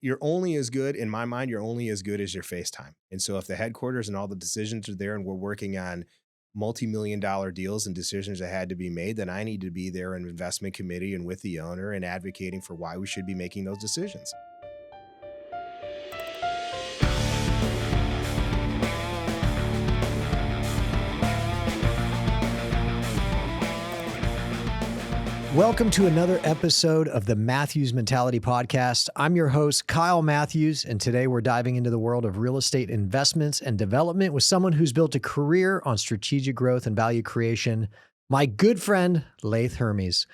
you're only as good, in my mind, you're only as good as your face time. And so if the headquarters and all the decisions are there and we're working on multi-million dollar deals and decisions that had to be made, then I need to be there in investment committee and with the owner and advocating for why we should be making those decisions. Welcome to another episode of the Matthews Mentality Podcast. I'm your host, Kyle Matthews, and today we're diving into the world of real estate investments and development with someone who's built a career on strategic growth and value creation, my good friend, Laith Hermiz.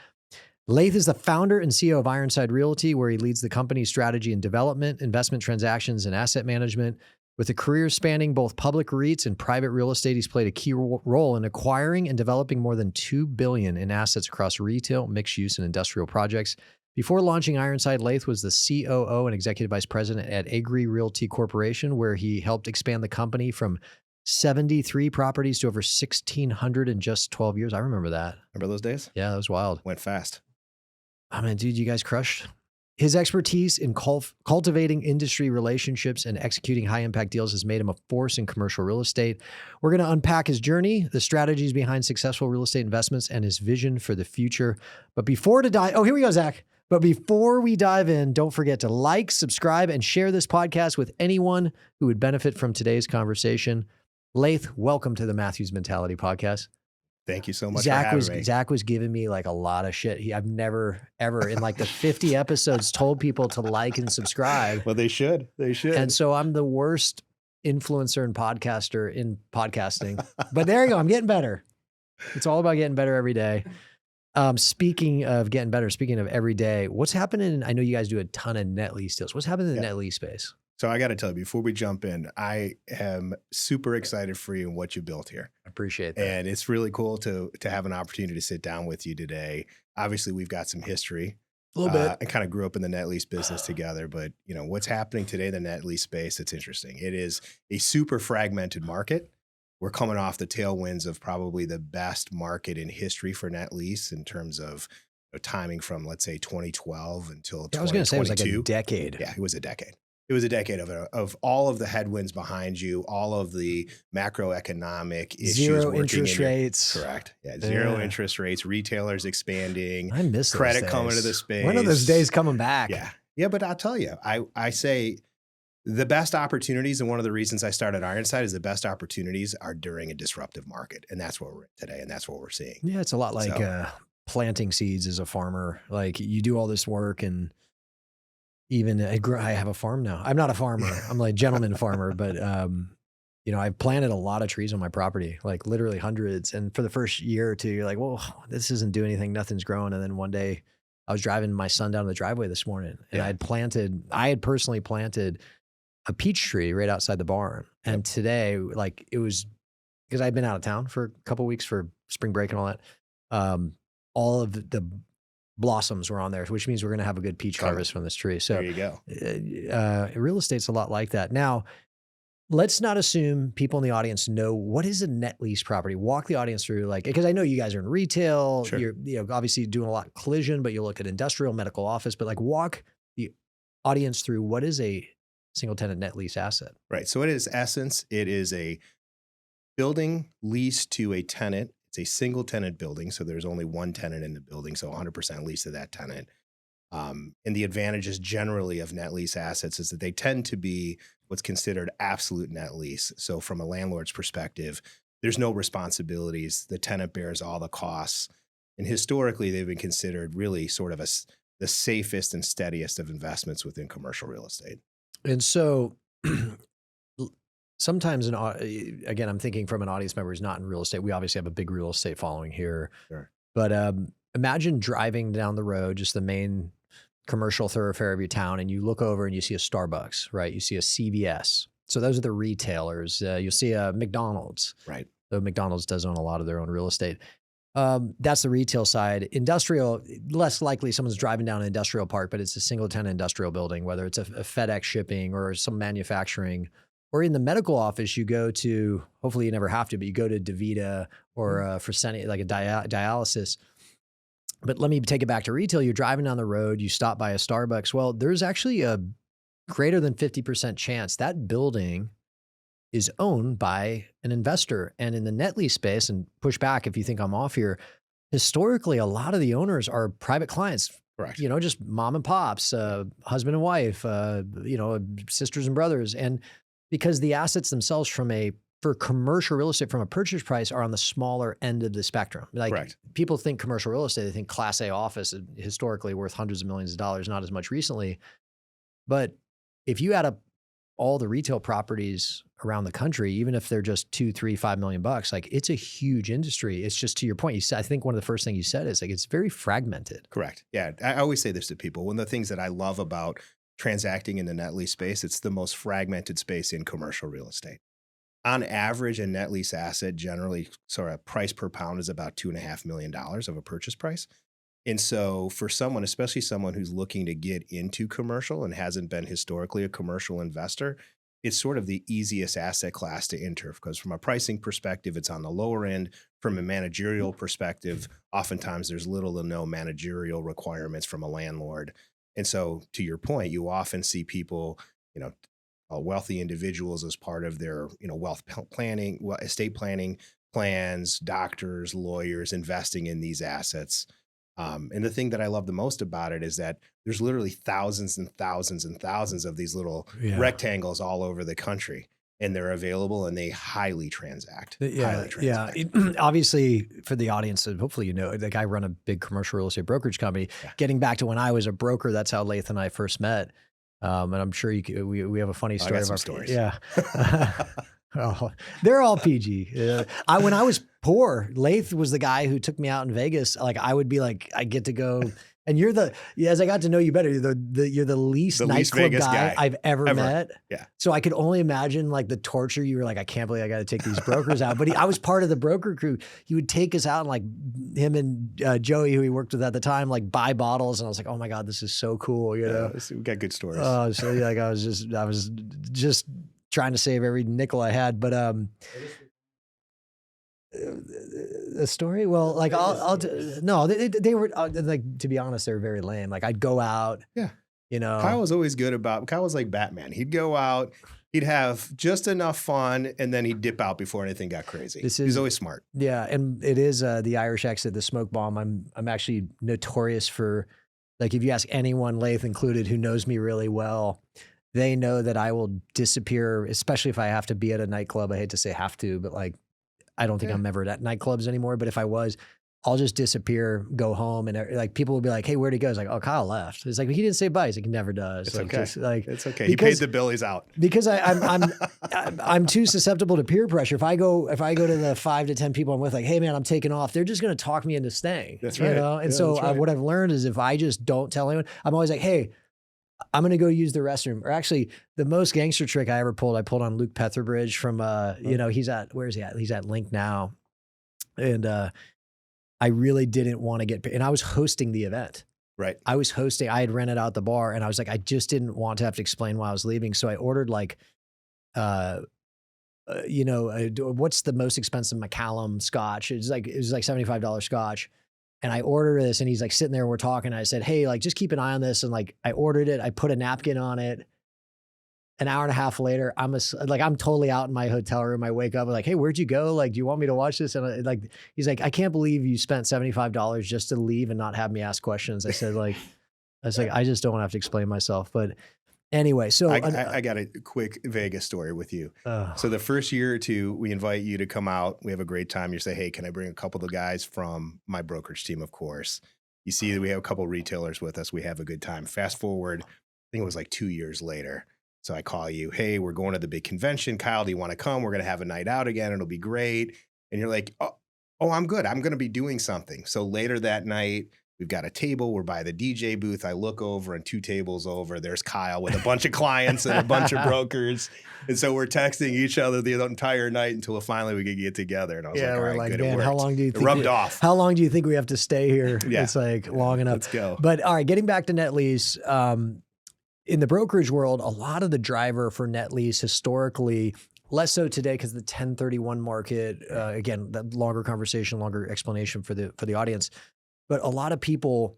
Laith is the founder and CEO of Ironside Realty, where he leads the company's strategy and development, investment transactions, and asset management. With a career spanning both public REITs and private real estate, he's played a key role in acquiring and developing more than $2 billion in assets across retail, mixed-use, and industrial projects. Before launching Ironside, Laith was the COO and Executive Vice President at Agree Realty Corporation, where he helped expand the company from 73 properties to over 1,600 in just 12 years. I remember that. Remember those days? Yeah, that was wild. Went fast. I mean, dude, you guys crushed. His expertise in cultivating industry relationships and executing high-impact deals has made him a force in commercial real estate. We're going to unpack his journey, the strategies behind successful real estate investments, and his vision for the future. But before we dive in, don't forget to like, subscribe, and share this podcast with anyone who would benefit from today's conversation. Laith, welcome to the Matthews Mentality Podcast. Thank you so much for having me. Zach was giving me like a lot of shit. I've never, ever in like the 50 episodes told people to like and subscribe. Well, they should. They should. And so I'm the worst influencer and podcaster in podcasting. But there you go. I'm getting better. It's all about getting better every day. Speaking of getting better, speaking of every day, what's happening? I know you guys do a ton of net lease deals. What's happening in the net lease space? So I got to tell you, before we jump in, I am super excited for you and what you built here. I appreciate that. And it's really cool to have an opportunity to sit down with you today. Obviously, we've got some history. A little bit. I kind of grew up in the net lease business together, but you know what's happening today in the net lease space, it's interesting. It is a super fragmented market. We're coming off the tailwinds of probably the best market in history for net lease in terms of timing from, let's say, 2012 until 2022. I was going to say it was like a decade. Yeah, it was a decade. It was a decade of all of the headwinds behind you, all of the macroeconomic issues. Zero interest rates. Correct. Yeah, zero interest rates, retailers expanding. I miss those credit days. coming to the space. When are those days coming back? Yeah. Yeah, but I'll tell you, I say the best opportunities, and one of the reasons I started Ironside is the best opportunities are during a disruptive market. And that's where we're at today, and that's what we're seeing. Yeah, it's a lot like planting seeds as a farmer. Like you do all this work and even I have a farm now. I'm not a farmer. I'm like a gentleman farmer, but you know, I've planted a lot of trees on my property, like literally hundreds. And for the first year or two, you're like, well, this isn't doing anything. Nothing's growing. And then one day I was driving my son down the driveway this morning and I had personally planted a peach tree right outside the barn. And today, like it was because I'd been out of town for a couple of weeks for spring break and all that. All of the blossoms were on there, which means we're going to have a good peach harvest from this tree. So there you go. Real estate's a lot like that. Now, let's not assume people in the audience know what is a net lease property. Walk the audience through, like, because I know you guys are in retail. Sure. You're obviously doing a lot of collision, but you look at industrial, medical office. But like, walk the audience through what is a single tenant net lease asset. Right. So it is a building leased to a tenant. It's a single tenant building, so there's only one tenant in the building, so 100% lease to that tenant. And the advantages generally of net lease assets is that they tend to be what's considered absolute net lease. So from a landlord's perspective, there's no responsibilities. The tenant bears all the costs. And historically, they've been considered really sort of the safest and steadiest of investments within commercial real estate. And so sometimes, again, I'm thinking from an audience member who's not in real estate. We obviously have a big real estate following here. Sure. But imagine driving down the road, just the main commercial thoroughfare of your town, and you look over and you see a Starbucks, right? You see a CVS. So those are the retailers. You'll see a McDonald's. Right. Though McDonald's does own a lot of their own real estate. That's the retail side. Industrial, less likely someone's driving down an industrial park, but it's a single tenant industrial building, whether it's a FedEx shipping or some manufacturing. Or in the medical office, you go to, hopefully you never have to, but you go to DaVita or Fresenius, like a dialysis. But let me take it back to retail. You're driving down the road, you stop by a Starbucks. Well, there's actually a greater than 50% chance that building is owned by an investor. And in the net lease space, and push back if you think I'm off here, historically, a lot of the owners are private clients. Correct. Just mom and pops, husband and wife, sisters and brothers. And because the assets themselves for commercial real estate from a purchase price are on the smaller end of the spectrum. Like Correct. People think commercial real estate, they think Class A office is historically worth hundreds of millions of dollars, not as much recently. But if you add up all the retail properties around the country, even if they're just $2, $3, $5 million, like it's a huge industry. It's just to your point. You said, I think one of the first things you said is like, it's very fragmented. Correct. Yeah. I always say this to people. One of the things that I love about transacting in the net lease space, it's the most fragmented space in commercial real estate. On average, a net lease asset generally, price per pound is about $2.5 million of a purchase price. And so for someone, especially someone who's looking to get into commercial and hasn't been historically a commercial investor, it's sort of the easiest asset class to enter because from a pricing perspective, it's on the lower end. From a managerial perspective, oftentimes there's little to no managerial requirements from a landlord. And so to your point, you often see people, wealthy individuals as part of their, wealth planning, estate planning plans, doctors, lawyers investing in these assets. And the thing that I love the most about it is that there's literally thousands and thousands and thousands of these little rectangles all over the country, and they're available and they highly transact. Yeah. Obviously, for the audience, hopefully like I run a big commercial real estate brokerage company. Yeah. Getting back to when I was a broker, that's how Laith and I first met. And I'm sure we have a funny story of our stories. Yeah. Oh, they're all PG. When I was poor, Laith was the guy who took me out in Vegas. Like I would be like, I get to go. And as I got to know you better, you're the least nightclub guy I've ever met. Yeah. So I could only imagine like the torture. You were like, I can't believe I got to take these brokers out. But I was part of the broker crew. He would take us out and like him and Joey, who he worked with at the time, like buy bottles. And I was like, oh my God, this is so cool. We got good stories. Oh, so like I was just trying to save every nickel I had. But the story, well, like no, they were like, to be honest, they were very lame. Like I'd go out. Yeah. Kyle was always good Kyle was like Batman. He'd go out, he'd have just enough fun, and then he'd dip out before anything got crazy. He's always smart. Yeah. And it is the Irish exit, the smoke bomb. I'm actually notorious for, like, if you ask anyone, Laith included, who knows me really well, they know that I will disappear, especially if I have to be at a nightclub. I hate to say have to, but like, I don't think I'm ever at nightclubs anymore. But if I was, I'll just disappear, go home, and like people will be like, "Hey, where'd he go?" It's like, "Oh, Kyle left." It's like, he didn't say bye. He's like, he never does. It's like, okay. Just, like, it's okay. He paid the bill. He's out. Because I'm too susceptible to peer pressure. If I go to the 5 to 10 people I'm with, like, "Hey, man, I'm taking off," they're just going to talk me into staying. That's right. And so what I've learned is if I just don't tell anyone, I'm always like, "Hey, I'm going to go use the restroom." Or actually, the most gangster trick I ever pulled, I pulled on Luke Petherbridge from, where is he at? He's at Link now. And I really didn't want to get, and I was hosting the event. Right. I had rented out the bar, and I was like, I just didn't want to have to explain why I was leaving. So I ordered like, what's the most expensive Macallan scotch? It was like $75 scotch. And I ordered this, and he's like sitting there, we're talking. I said, "Hey, like, just keep an eye on this." And like, I ordered it. I put a napkin on it. An hour and a half later, I'm totally out in my hotel room. I wake up, like, "Hey, where'd you go? Like, do you want me to watch this?" And he's like, "I can't believe you spent $75 just to leave and not have me ask questions." I said, I just don't want to have to explain myself. But anyway, so I got a quick Vegas story with you. So the first year or two, we invite you to come out. We have a great time. You say, "Hey, can I bring a couple of the guys from my brokerage team?" Of course. You see that we have a couple of retailers with us. We have a good time. Fast forward, I think it was like 2 years later. So I call you, "Hey, we're going to the big convention. Kyle, do you want to come? We're going to have a night out again. It'll be great." And you're like, oh, I'm good. I'm going to be doing something. So later that night, we've got a table. We're by the DJ booth. I look over, and 2 tables over, there's Kyle with a bunch of clients and a bunch of brokers. And so we're texting each other the entire night until finally we could get together. And I was like, all right, good, man, it how long do you think it rubbed off? How long do you think we have to stay here? Yeah. It's like long enough. Let's go. But all right, getting back to net lease, in the brokerage world, a lot of the driver for net lease historically, less so today because the 1031 market, again, that longer conversation, longer explanation for the audience. But a lot of people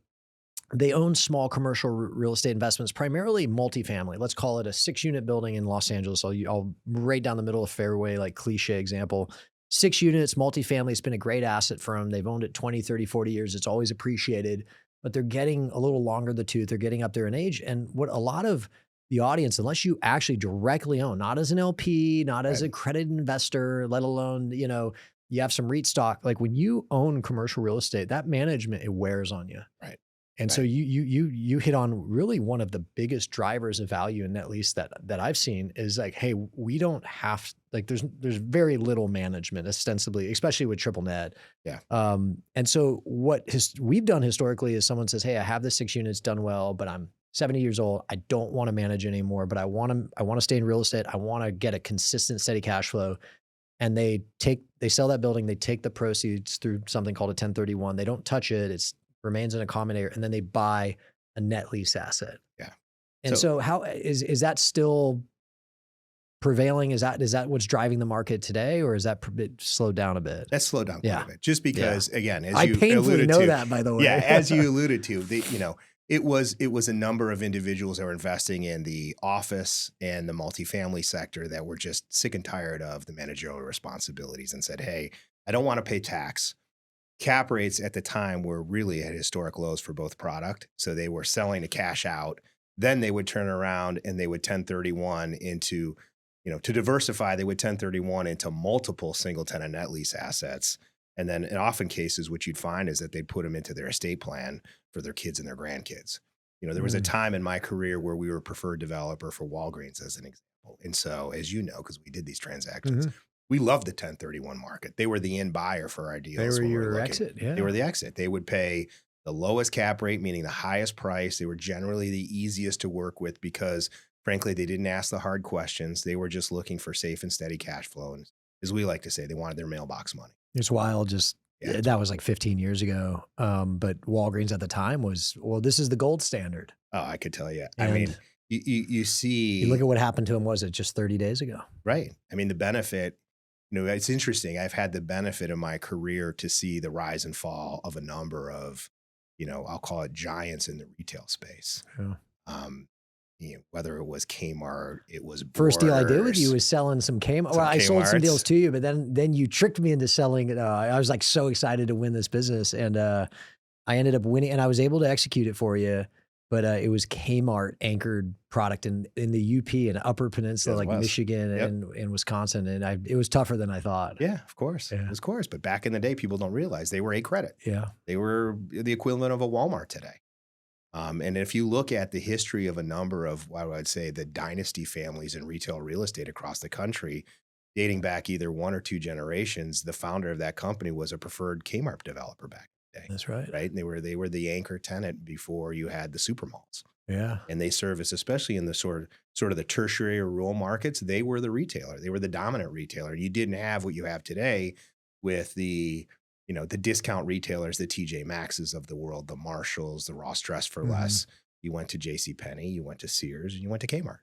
they own small commercial real estate investments, primarily multifamily. Let's call it a 6-unit building in Los Angeles. I'll right down the middle of fairway, like cliche example. 6 units, multifamily. It's been a great asset for them. They've owned it 20, 30, 40 years. It's always appreciated, but they're getting a little longer the tooth. They're getting up there in age. And what a lot of the audience, unless you actually directly own, not as an LP, not as a credit investor, let alone, you have some REIT stock. Like when you own commercial real estate, that management, it wears on you. Right. And so you hit on really one of the biggest drivers of value in net lease that I've seen is like, hey, we don't have like there's very little management ostensibly, especially with triple net. Yeah. And so what we've done historically is someone says, hey, I have the 6 units done well, but I'm 70 years old. I don't want to manage anymore, but I want to stay in real estate. I want to get a consistent, steady cash flow. And they sell that building. They take the proceeds through something called a 1031. They don't touch it. It's remains in a common area, and then they buy a net lease asset. Yeah. And so how is that still prevailing? Is that what's driving the market today, or is that slowed down a bit? That's slowed down quite a bit. Just because, again, as I you painfully alluded know to, that, by the way. Yeah, as you alluded to, it was a number of individuals that were investing in the office and the multifamily sector that were just sick and tired of the managerial responsibilities and said, hey, I don't want to pay tax. Cap rates at the time were really at historic lows for both product. So they were selling to cash out. Then they would turn around and they would 1031 into, to diversify, they would 1031 into multiple single tenant net lease assets. And then in often cases, what you'd find is that they'd put them into their estate plan for their kids and their grandkids. There was a time in my career where we were a preferred developer for Walgreens as an example. And so, as you know, because we did these transactions, we loved the 1031 market. They were the end buyer for our deals. They were your exit. Yeah. They were the exit. They would pay the lowest cap rate, meaning the highest price. They were generally the easiest to work with because, frankly, they didn't ask the hard questions. They were just looking for safe and steady cash flow. And as we like to say, they wanted their mailbox money. It's wild. That was like 15 years ago. But Walgreens at the time was, this is the gold standard. Oh, I could tell you. And I mean, you see. You look at what happened to them, was it just 30 days ago? Right. I mean, the benefit, it's interesting. I've had the benefit of my career to see the rise and fall of a number of, I'll call it giants in the retail space. Yeah. Whether it was Kmart, it was Borders. First deal I did with you was selling some Kmart. Well, I sold some deals to you, but then you tricked me into selling it. I was like so excited to win this business, and I ended up winning, and I was able to execute it for you. But it was Kmart anchored product in the UP and Upper Peninsula, like Michigan and Wisconsin. And it was tougher than I thought. Yeah, of course. Yeah. Of course. But back in the day, people don't realize they were a credit. Yeah. They were the equivalent of a Walmart today. And if you look at the history of a number of, what I would say, the dynasty families in retail real estate across the country, dating back either 1 or 2 generations, the founder of that company was a preferred Kmart developer back. That's right. Right. And they were the anchor tenant before you had the super malls. Yeah. And they service, especially in the sort of the tertiary or rural markets, they were the retailer. They were the dominant retailer. You didn't have what you have today with the discount retailers, the TJ Maxx's of the world, the Marshalls, the Ross Dress for Less. You went to JCPenney, you went to Sears, and you went to Kmart.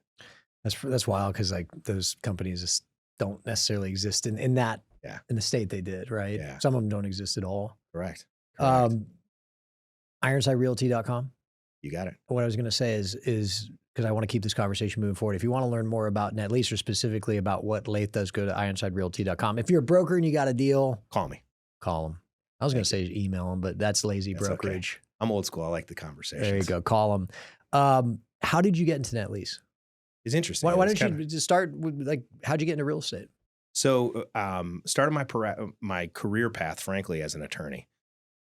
That's wild, because like those companies just don't necessarily exist in that in the state they did, right? Yeah. Some of them don't exist at all. Correct. IronsideRealty.com. You got it. What I was going to say is because I want to keep this conversation moving forward. If you want to learn more about net lease, or specifically about what Laith does, go to IronsideRealty.com. If you're a broker and you got a deal, call me. Call them. I was going to say email them, but that's lazy brokerage. Okay. I'm old school. I like the conversation. There you go. Call them. How did you get into net lease? It's interesting. Why don't you just start with, like, how'd you get into real estate? So, started my career path, frankly, as an attorney.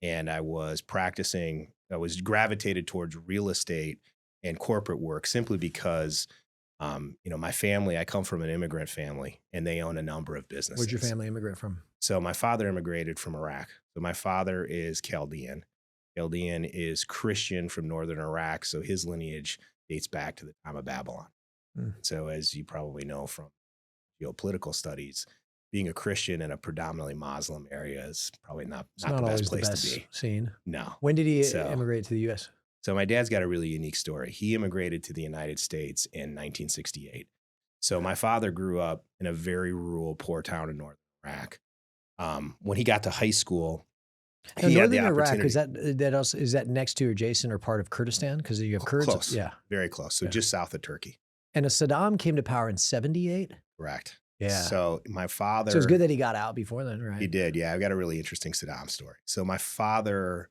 And I was gravitated towards real estate and corporate work simply because, my family, I come from an immigrant family, and they own a number of businesses. Where'd your family immigrate from? So my father immigrated from Iraq. So my father is Chaldean. Chaldean is Christian from northern Iraq. So his lineage dates back to the time of Babylon. So as you probably know from geopolitical studies, being a Christian in a predominantly Muslim area is probably not the best place to be. Scene. No. When did he immigrate to the U.S.? So my dad's got a really unique story. He immigrated to the United States in 1968. So my father grew up in a very rural, poor town in northern Iraq. When he got to high school, Now, he had the northern Iraq, opportunity. is that next to or adjacent or part of Kurdistan? Because you have Kurds. Close, Yeah. very close. So Yeah. just south of Turkey. And Saddam came to power in 78. Correct. Yeah. So my father. So it's good that he got out before then, right? He did. Yeah. I've got a really interesting Saddam story. So my father,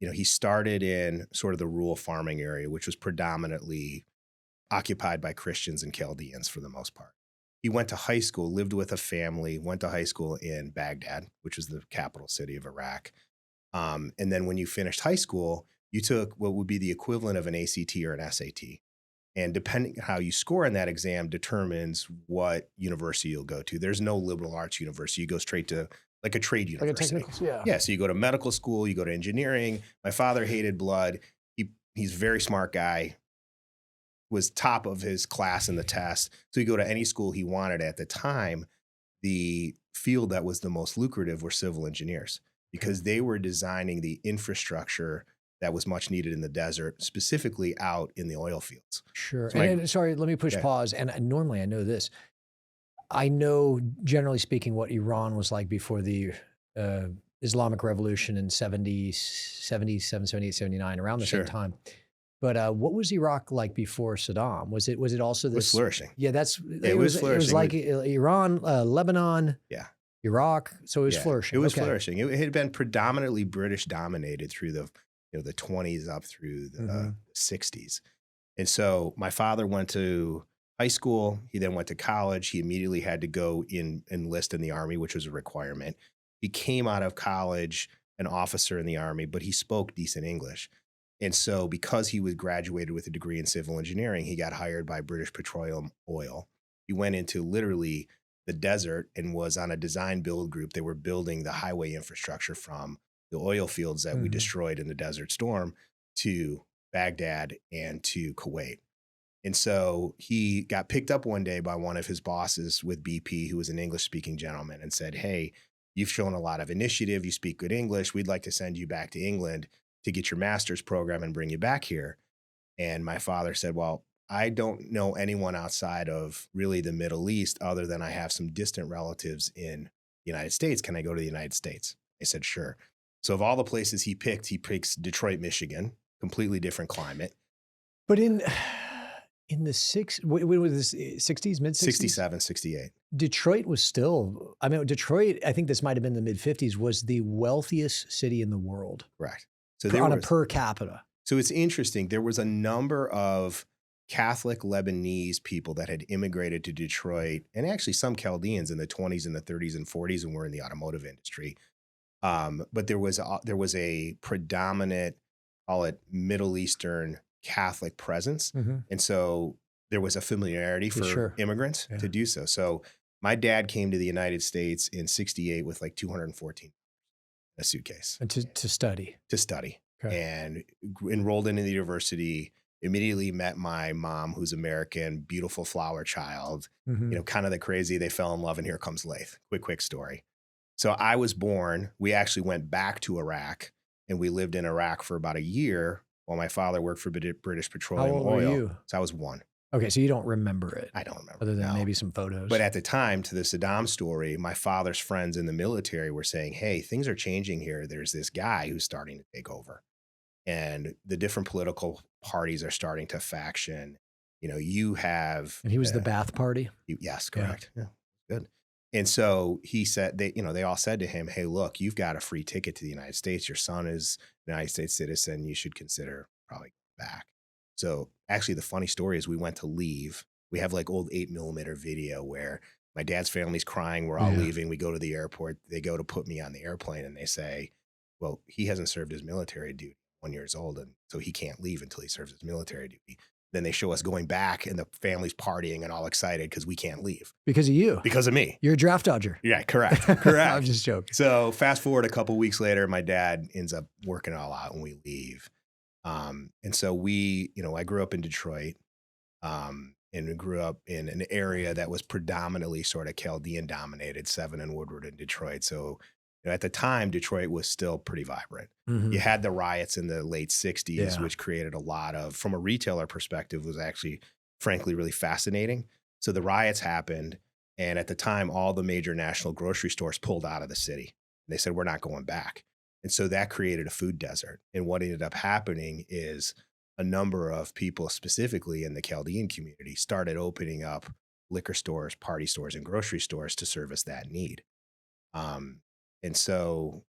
he started in sort of the rural farming area, which was predominantly occupied by Christians and Chaldeans for the most part. He went to high school, lived with a family, went to high school in Baghdad, which is the capital city of Iraq. And then when you finished high school, you took what would be the equivalent of an ACT or an SAT. And depending on how you score in that exam determines what university you'll go to. There's no liberal arts university. You go straight to like a trade university. Like a technical, yeah. Yeah, so you go to medical school, you go to engineering. My father hated blood. He's a very smart guy, was top of his class in the test. So you go to any school he wanted. At the time, the field that was the most lucrative were civil engineers because they were designing the infrastructure that was much needed in the desert, specifically out in the oil fields. Sure. So and sorry, let me push pause. And normally I know this. I know, generally speaking, what Iran was like before the Islamic Revolution in 77, 78, 79, around the same time. But what was Iraq like before Saddam? Was it also this? It was flourishing. Yeah, it was flourishing. It was like Iran, Lebanon, Iraq. So it was flourishing. It was flourishing. It had been predominantly British dominated through the 20s up through the 60s. And so my father went to high school. He then went to college. He immediately had to go enlist in the Army, which was a requirement. He came out of college an officer in the Army, but he spoke decent English. And so because he was graduated with a degree in civil engineering, he got hired by British Petroleum Oil. He went into literally the desert and was on a design build group. They were building the highway infrastructure from the oil fields that we destroyed in the Desert Storm to Baghdad and to Kuwait. And so he got picked up one day by one of his bosses with BP, who was an English-speaking gentleman, and said, "Hey, you've shown a lot of initiative. You speak good English. We'd like to send you back to England to get your master's program and bring you back here." And my father said, "Well, I don't know anyone outside of really the Middle East other than I have some distant relatives in the United States. Can I go to the United States?" I said, "Sure." So of all the places he picks Detroit, Michigan, completely different climate. But in the when was this, 60s, mid-60s? 67, 68. Detroit was still, Detroit, I think this might have been the mid-50s, was the wealthiest city in the world. Correct. So on a per capita. So it's interesting. There was a number of Catholic Lebanese people that had immigrated to Detroit, and actually some Chaldeans in the 20s and the 30s and 40s, and were in the automotive industry. But there was a predominant, call it Middle Eastern Catholic presence. And so there was a familiarity for immigrants to do so. So my dad came to the United States in 68 with like $214 a suitcase. And to study. To study. Okay. And enrolled into the university, immediately met my mom, who's American, beautiful flower child, kind of the crazy, they fell in love, and here comes Laith. Quick story. So I was born, we actually went back to Iraq, and we lived in Iraq for about a year while my father worked for British Petroleum Oil. How old were you? So I was 1. Okay, so you don't remember it. I don't remember. Other than maybe some photos. But at the time, to the Saddam story, my father's friends in the military were saying, "Hey, things are changing here. There's this guy who's starting to take over. And the different political parties are starting to faction. You have..." And he was the Ba'ath Party? Yes, correct. Yeah, good. And so he said, they all said to him, "Hey, look, you've got a free ticket to the United States. Your son is a United States citizen. You should consider probably going back." So actually the funny story is we went to leave. We have like old 8mm video where my dad's family's crying. We're all leaving. We go to the airport. They go to put me on the airplane and they say, "Well, he hasn't served his military duty, 1 year old, and so he can't leave until he serves his military duty." Then they show us going back and the family's partying and all excited because we can't leave. Because of you. Because of me. You're a draft dodger. Yeah, correct. I'm just joking. So fast forward a couple weeks later, my dad ends up working it all out and we leave. And so I grew up in Detroit, and we grew up in an area that was predominantly sort of Chaldean dominated, 7 and Woodward in Detroit. So at the time, Detroit was still pretty vibrant. You had the riots in the late 60s, which created a lot of, from a retailer perspective, was actually, frankly, really fascinating. So the riots happened. And at the time, all the major national grocery stores pulled out of the city. They said, "We're not going back." And so that created a food desert. And what ended up happening is a number of people, specifically in the Chaldean community, started opening up liquor stores, party stores, and grocery stores to service that need. Um, and so,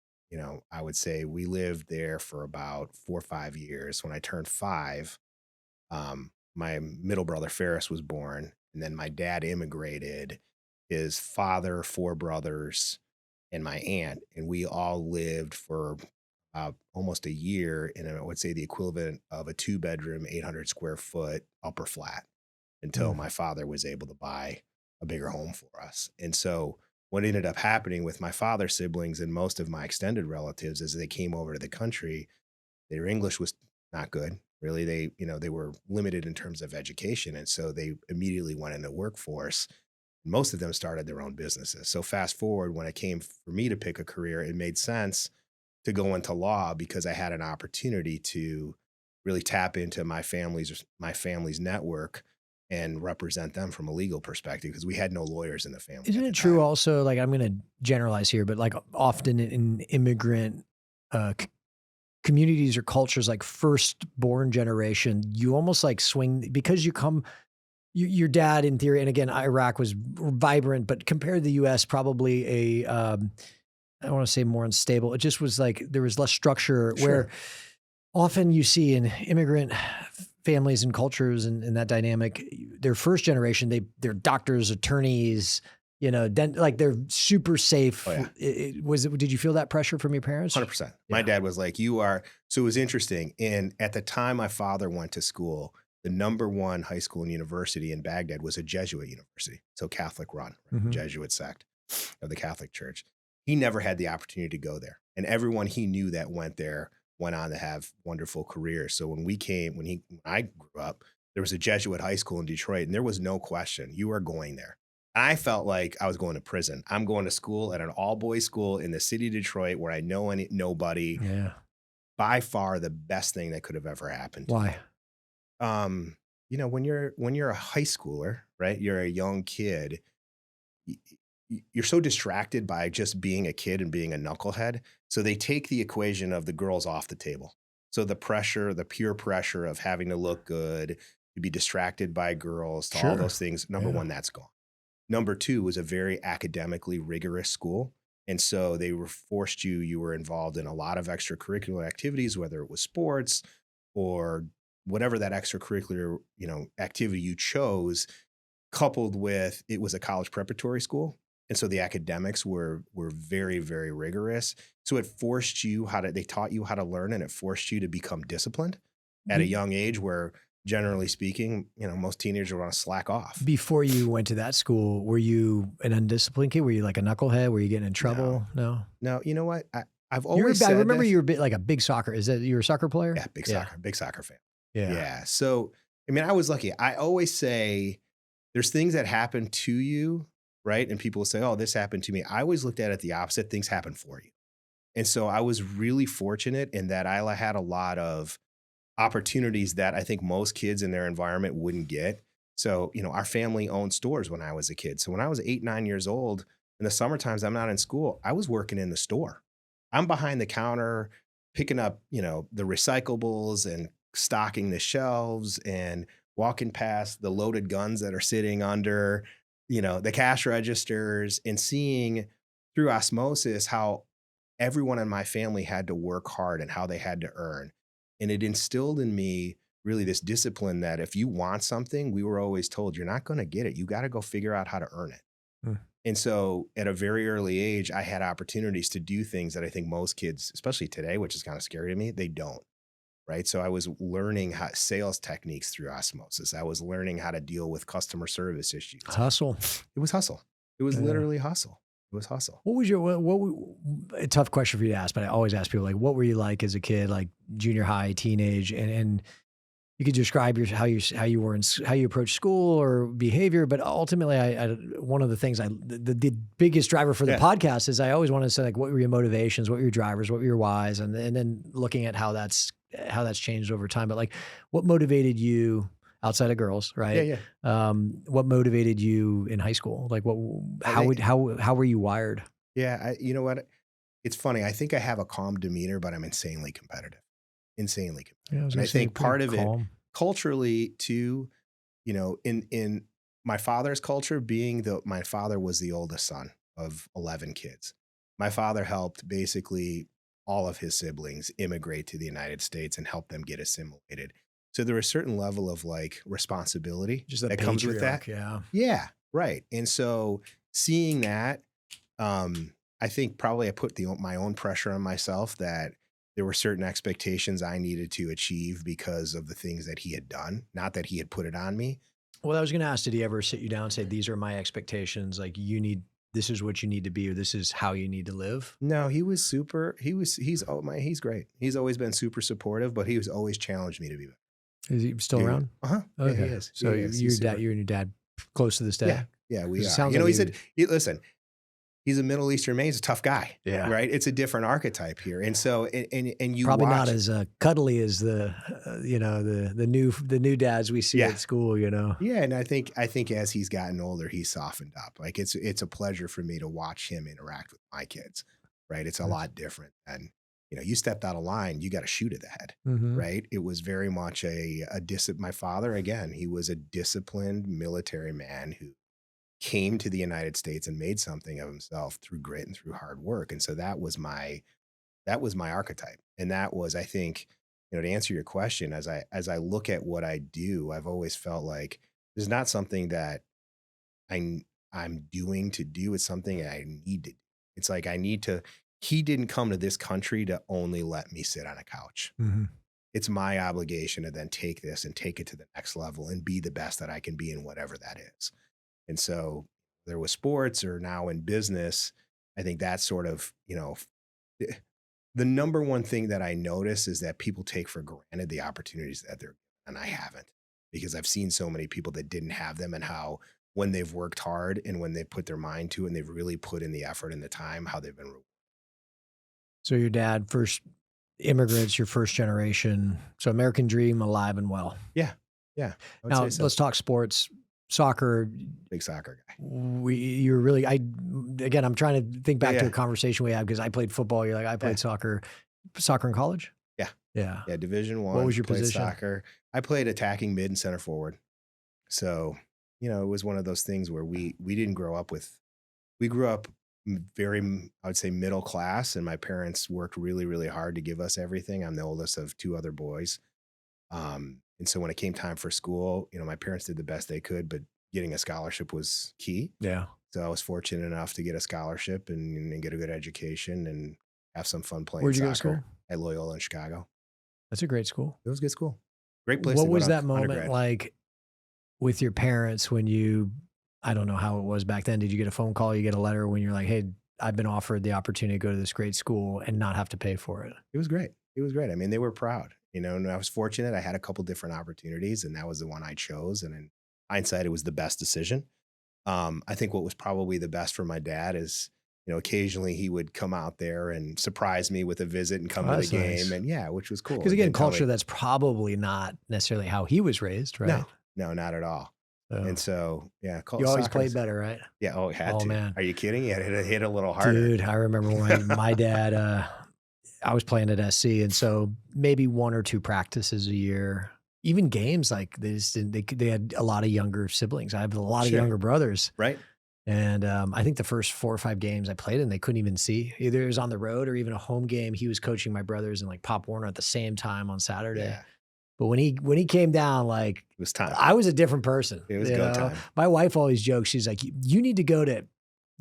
I would say we lived there for about 4 or 5 years. When I turned 5, my middle brother Ferris was born, and then my dad immigrated. His father, 4 brothers, and my aunt, and we all lived for almost a year in I would say the equivalent of a 2 bedroom, 800 square foot upper flat until Mm. my father was able to buy a bigger home for us. And so what ended up happening with my father's siblings and most of my extended relatives as they came over to the country, their English was not good. Really, they were limited in terms of education. And so they immediately went into workforce. Most of them started their own businesses. So fast forward, when it came for me to pick a career, it made sense to go into law because I had an opportunity to really tap into my family's network and represent them from a legal perspective because we had no lawyers in the family Isn't at it the true time. also, like I'm going to generalize here, but like often in immigrant communities or cultures, like firstborn generation, you almost like swing because your dad in theory, and again, Iraq was vibrant, but compared to the US, probably I don't want to say more unstable. It just was like there was less structure where Sure. often you see in immigrant families and cultures and that dynamic, their first generation, they're doctors, attorneys, like they're super safe. Oh yeah. Did you feel that pressure from your parents? 100%. My Yeah. dad was like, you are. So it was interesting. And at the time my father went to school, the number one high school and university in Baghdad was a Jesuit university. So Catholic run, right? Hmm. Jesuit sect of the Catholic Church. He never had the opportunity to go there. And everyone he knew that went there went on to have wonderful careers. So when I grew up, there was a Jesuit high school in Detroit, and there was no question you are going there. I felt like I was going to prison. I'm going to school at an all boys school in the city of Detroit where I know nobody. Yeah. By far the best thing that could have ever happened to Why? me. When you're a high schooler, right? You're a young kid. y- you're so distracted by just being a kid and being a knucklehead. So they take the equation of the girls off the table. So the pressure, the pure pressure of having to look good, to be distracted by girls, to all Sure. those things. Number Yeah. one, that's gone. Number two was a very academically rigorous school. And so they were forced you were involved in a lot of extracurricular activities, whether it was sports or whatever that extracurricular, activity you chose, coupled with it was a college preparatory school. And so the academics were very, very rigorous. So it forced you they taught you how to learn, and it forced you to become disciplined at a young age where generally speaking, most teenagers want to slack off. Before you went to that school, were you an undisciplined kid? Were you like a knucklehead? Were you getting in No, trouble? No. no, you know what? I've You were, always I said remember this. you were like a big soccer. Is that you were a soccer player? Yeah, Yeah. big soccer fan. Yeah. Yeah. So, I mean, I was lucky. I always say there's things that happen to you, right? And people say, oh, this happened to me. I always looked at it the opposite. Things happen for you. And so I was really fortunate in that I had a lot of opportunities that I think most kids in their environment wouldn't get. So, our family owned stores when I was a kid. So when I was 8, 9 years old, in the summer times, I'm not in school. I was working in the store. I'm behind the counter picking up, the recyclables and stocking the shelves and walking past the loaded guns that are sitting under, the cash registers and seeing through osmosis how everyone in my family had to work hard and how they had to earn. And it instilled in me really this discipline that if you want something, we were always told you're not going to get it. You got to go figure out how to earn it. Mm. And so at a very early age, I had opportunities to do things that I think most kids, especially today, which is kind of scary to me, they don't. Right. So I was learning sales techniques through osmosis. I was learning how to deal with customer service issues. Hustle. It was hustle. It was Yeah. literally hustle. It was hustle. What was a tough question for you to ask, but I always ask people like, what were you like as a kid, like junior high, teenage, and you could describe how you were how you approached school or behavior, but ultimately, one of the things the biggest driver for the Yeah. podcast is I always want to say like, what were your motivations, what were your drivers, what were your whys, and then looking at how that's changed over time. But like, what motivated you outside of girls, right? Yeah. Yeah. What motivated you in high school? Like, I think- how were you wired? Yeah. You know what? it's funny. I think I have a calm demeanor, but I'm insanely competitive. Insanely Yeah, I competitive. was And I gonna say think part pretty of it calm. culturally too, in my father's culture, my father was the oldest son of 11 kids. My father helped basically all of his siblings immigrate to the United States and help them get assimilated. So there was a certain level of like responsibility Just a that comes with that. patriarch, yeah. Yeah, right. And so seeing that, I think probably I put my own pressure on myself that there were certain expectations I needed to achieve because of the things that he had done, not that he had put it on me. Well, I was gonna ask, did he ever sit you down and say, "These are my expectations, like, this is what you need to be, or this is how you need to live"? No, he was super. He's great. He's always been super supportive, but he was always challenged me to be better. Is he still Dude. around? Uh huh. Yeah, he Okay. is. So He is. your He's dad, super. you and your dad close to this day? Yeah. Yeah, we 'Cause it are. sounds You know, like he said, listen, he's a Middle Eastern man. He's a tough guy. Yeah. Right. It's a different archetype here. And so, and you Probably not watch, as cuddly as the the new dads we see Yeah. at school, Yeah, and I think as he's gotten older, he's softened up. Like it's a pleasure for me to watch him interact with my kids, right? It's a lot different than, you stepped out of line, you got to shoot at the head, Mm-hmm. right? It was very much my father, again, he was a disciplined military man who came to the United States and made something of himself through grit and through hard work. And so that was my archetype. And that was, I think, to answer your question, as I look at what I do, I've always felt like there's not something that I'm doing to do. It's something I need to do. It's like he didn't come to this country to only let me sit on a couch. Mm-hmm. It's my obligation to then take this and take it to the next level and be the best that I can be in whatever that is. And so there was sports or now in business, I think that's sort of, the number one thing that I notice is that people take for granted the opportunities that they're, and I haven't, because I've seen so many people that didn't have them, and how when they've worked hard and when they put their mind to it and they've really put in the effort and the time, how they've been rewarded. So your dad, first immigrants, your first generation. So American dream alive and well. Yeah. I would Now say so. let's talk sports. Soccer. Big soccer guy. You're really, again, I'm trying to think back to Yeah. a conversation we had, because I played football. You're like, I played soccer in college. Yeah. Yeah. Yeah. Division I. What was your played position? Soccer. I played attacking mid and center forward. So, it was one of those things where we didn't grow up we grew up very, I would say, middle class, and my parents worked really, really hard to give us everything. I'm the oldest of two other boys. And so when it came time for school, my parents did the best they could, but getting a scholarship was key. Yeah. So I was fortunate enough to get a scholarship and get a good education and have some fun playing Where'd you soccer go to school? at Loyola in Chicago. That's a great school. It was a good school. Great place What to go was to that moment undergrad. like with your parents when I don't know how it was back then. Did you get a phone call? You get a letter when you're like, hey, I've been offered the opportunity to go to this great school and not have to pay for it? It was great. It was great. I mean, they were proud, and I was fortunate. I had a couple different opportunities, and that was the one I chose. And in hindsight, it was the best decision. I think what was probably the best for my dad is, occasionally he would come out there and surprise me with a visit and come to the That's game. nice. And yeah, which was cool. Because And again, they'd tell culture, me- that's probably not necessarily how he was raised, right? No, not at all. So, And so, yeah. you always soccer played is- better, right? Yeah. Oh, it had Oh, to. man. Are you kidding? You had to hit a little harder. Dude, I remember when my dad, I was playing at SC, and so maybe one or two practices a year, even games, like they had a lot of younger siblings. I have a lot of Sure. younger brothers. Right. And I think the first 4 or 5 games I played in, they couldn't even see. Either it was on the road or even a home game. He was coaching my brothers and like Pop Warner at the same time on Saturday. Yeah. But when he came down, like, It was time. I was a different person. It was you go know? time. My wife always jokes. She's like, you need to go to,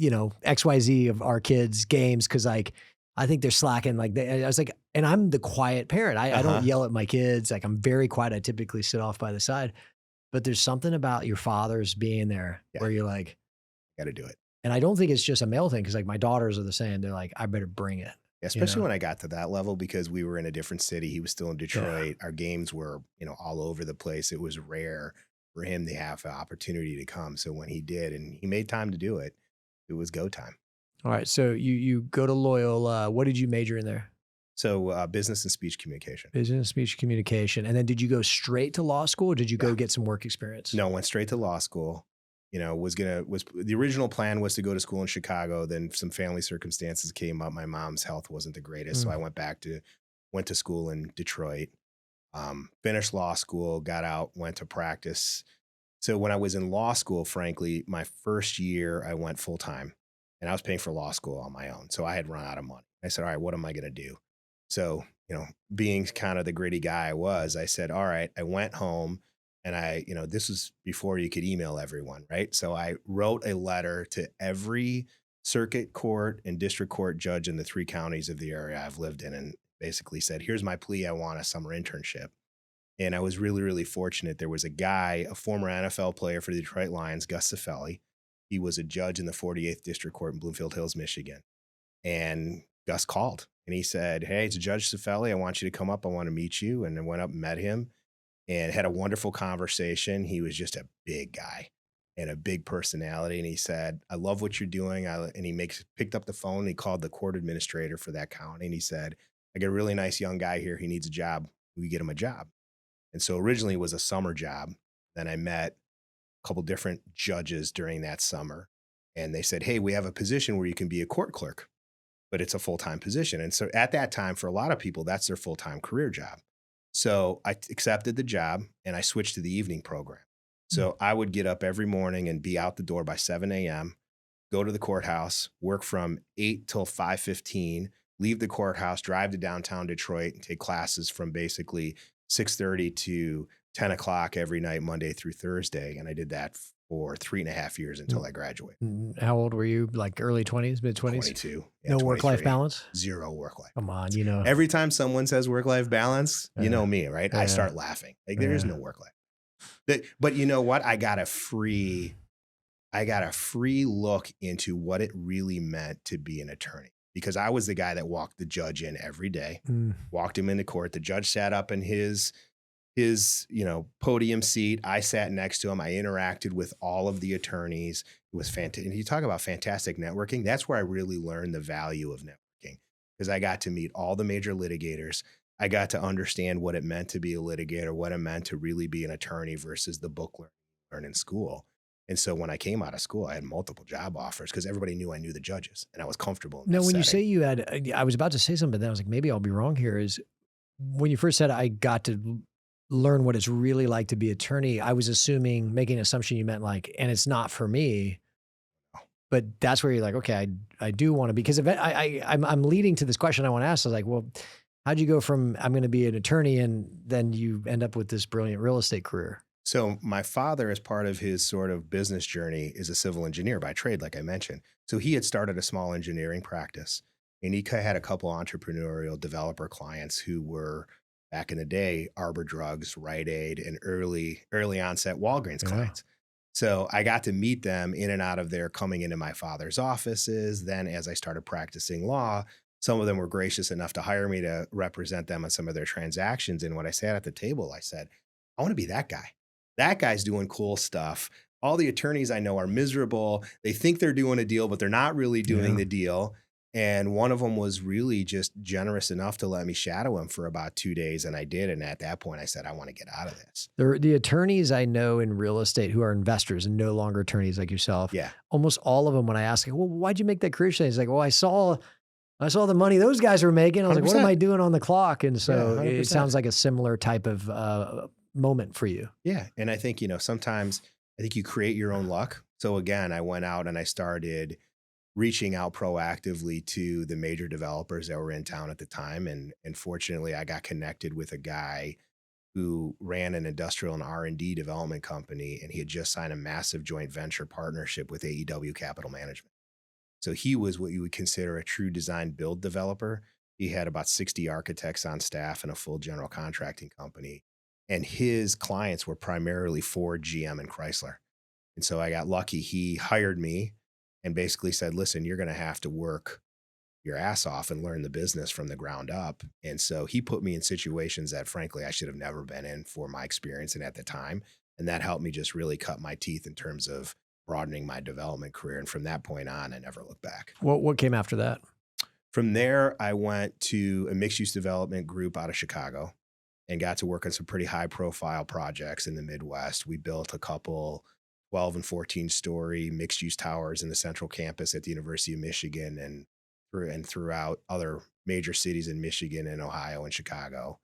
XYZ of our kids' games, because like I think they're slacking. Like I was like, and I'm the quiet parent. I don't yell at my kids. Like, I'm very quiet. I typically sit off by the side. But there's something about your fathers being there where you're like, Got to do it. and I don't think it's just a male thing, because like my daughters are the same. They're like, I better bring it. Yeah, especially when I got to that level, because we were in a different city. He was still in Detroit. Our games were, all over the place. It was rare for him to have an opportunity to come. So when he did, and he made time to do it, it was go time. All right. So you go to Loyola. What did you major in there? So business and speech communication. Business, speech, communication. And then did you go straight to law school, or did you go get some work experience? No, went straight to law school. was the original plan was to go to school in Chicago. Then some family circumstances came up. My mom's health wasn't the greatest. So I went to school in Detroit, finished law school, got out, went to practice. So when I was in law school, frankly, my first year I went full time and I was paying for law school on my own. So I had run out of money. I said, all right, what am I going to do? So, being kind of the gritty guy I was, I said, all right, I went home and this was before you could email everyone, right? So I wrote a letter to every circuit court and district court judge in the 3 counties of the area I've lived in and basically said, here's my plea. I want a summer internship. And I was really, really fortunate. There was a guy, a former NFL player for the Detroit Lions, Gus Cefelli. He was a judge in the 48th District Court in Bloomfield Hills, Michigan. And Gus called and he said, hey, it's Judge Cefelli. I want you to come up. I want to meet you. And I went up and met him and had a wonderful conversation. He was just a big guy and a big personality. And he said, I love what you're doing. And he picked up the phone. And he called the court administrator for that county. And he said, I got a really nice young guy here. He needs a job. We get him a job. And so originally it was a summer job. Then I met a couple different judges during that summer. And they said, hey, we have a position where you can be a court clerk, but it's a full-time position. And so at that time, for a lot of people, that's their full-time career job. So I accepted the job and I switched to the evening program. So I would get up every morning and be out the door by 7 a.m., go to the courthouse, work from 8 till 5:15, leave the courthouse, drive to downtown Detroit and take classes from basically 6:30 to 10 o'clock every night, Monday through Thursday. And I did that for 3.5 years until I graduated. How old were you? Like early 20s, mid 20s? 22. No work-life balance? Zero work-life. Come on, Every time someone says work-life balance, you know me, right? I start laughing. Like there is no work-life. But you know what? I got a free look into what it really meant to be an attorney. Because I was the guy that walked the judge in every day, walked him into court. The judge sat up in his podium seat. I sat next to him. I interacted with all of the attorneys. It was fantastic. And you talk about fantastic networking. That's where I really learned the value of networking because I got to meet all the major litigators. I got to understand what it meant to be a litigator, what it meant to really be an attorney versus the book learn in school. And so when I came out of school, I had multiple job offers because everybody knew I knew the judges and I was comfortable. No, when you say you had, I was about to say something, but then I was like, maybe I'll be wrong here. Is when you first said I got to learn what it's really like to be an attorney, I was making an assumption you meant like, and it's not for me. But that's where you're like, okay, I do want to, because I'm leading to this question I want to ask. I was like, well, how'd you go from I'm going to be an attorney and then you end up with this brilliant real estate career? So my father, as part of his sort of business journey, is a civil engineer by trade, like I mentioned. So he had started a small engineering practice and he had a couple entrepreneurial developer clients who were, back in the day, Arbor Drugs, Rite Aid, and early onset Walgreens clients. So I got to meet them in and out of there coming into my father's offices. Then as I started practicing law, some of them were gracious enough to hire me to represent them on some of their transactions. And when I sat at the table, I said, I want to be that guy. That guy's doing cool stuff. All the attorneys I know are miserable. They think they're doing a deal, but they're not really doing the deal. And one of them was really just generous enough to let me shadow him for about 2 days. And I did. And at that point, I said, I want to get out of this. The attorneys I know in real estate who are investors and no longer attorneys like yourself, almost all of them, when I ask, well, why'd you make that career change? He's like, well, I saw the money those guys were making. I was 100%. Like, what am I doing on the clock? And so it sounds like a similar type of moment for you. Yeah. And I think, sometimes I think you create your own luck. So again, I went out and I started reaching out proactively to the major developers that were in town at the time. And fortunately, I got connected with a guy who ran an industrial and R&D development company, and he had just signed a massive joint venture partnership with AEW Capital Management. So he was what you would consider a true design build developer. He had about 60 architects on staff and a full general contracting company. And his clients were primarily Ford, GM, and Chrysler. And so I got lucky. He hired me and basically said, listen, you're going to have to work your ass off and learn the business from the ground up. And so he put me in situations that, frankly, I should have never been in for my experience and at the time. And that helped me just really cut my teeth in terms of broadening my development career. And from that point on, I never looked back. What came after that? From there, I went to a mixed-use development group out of Chicago and got to work on some pretty high-profile projects in the Midwest. We built a couple 12 and 14 story mixed use towers in the central campus at the University of Michigan and throughout other major cities in Michigan and Ohio and Chicago.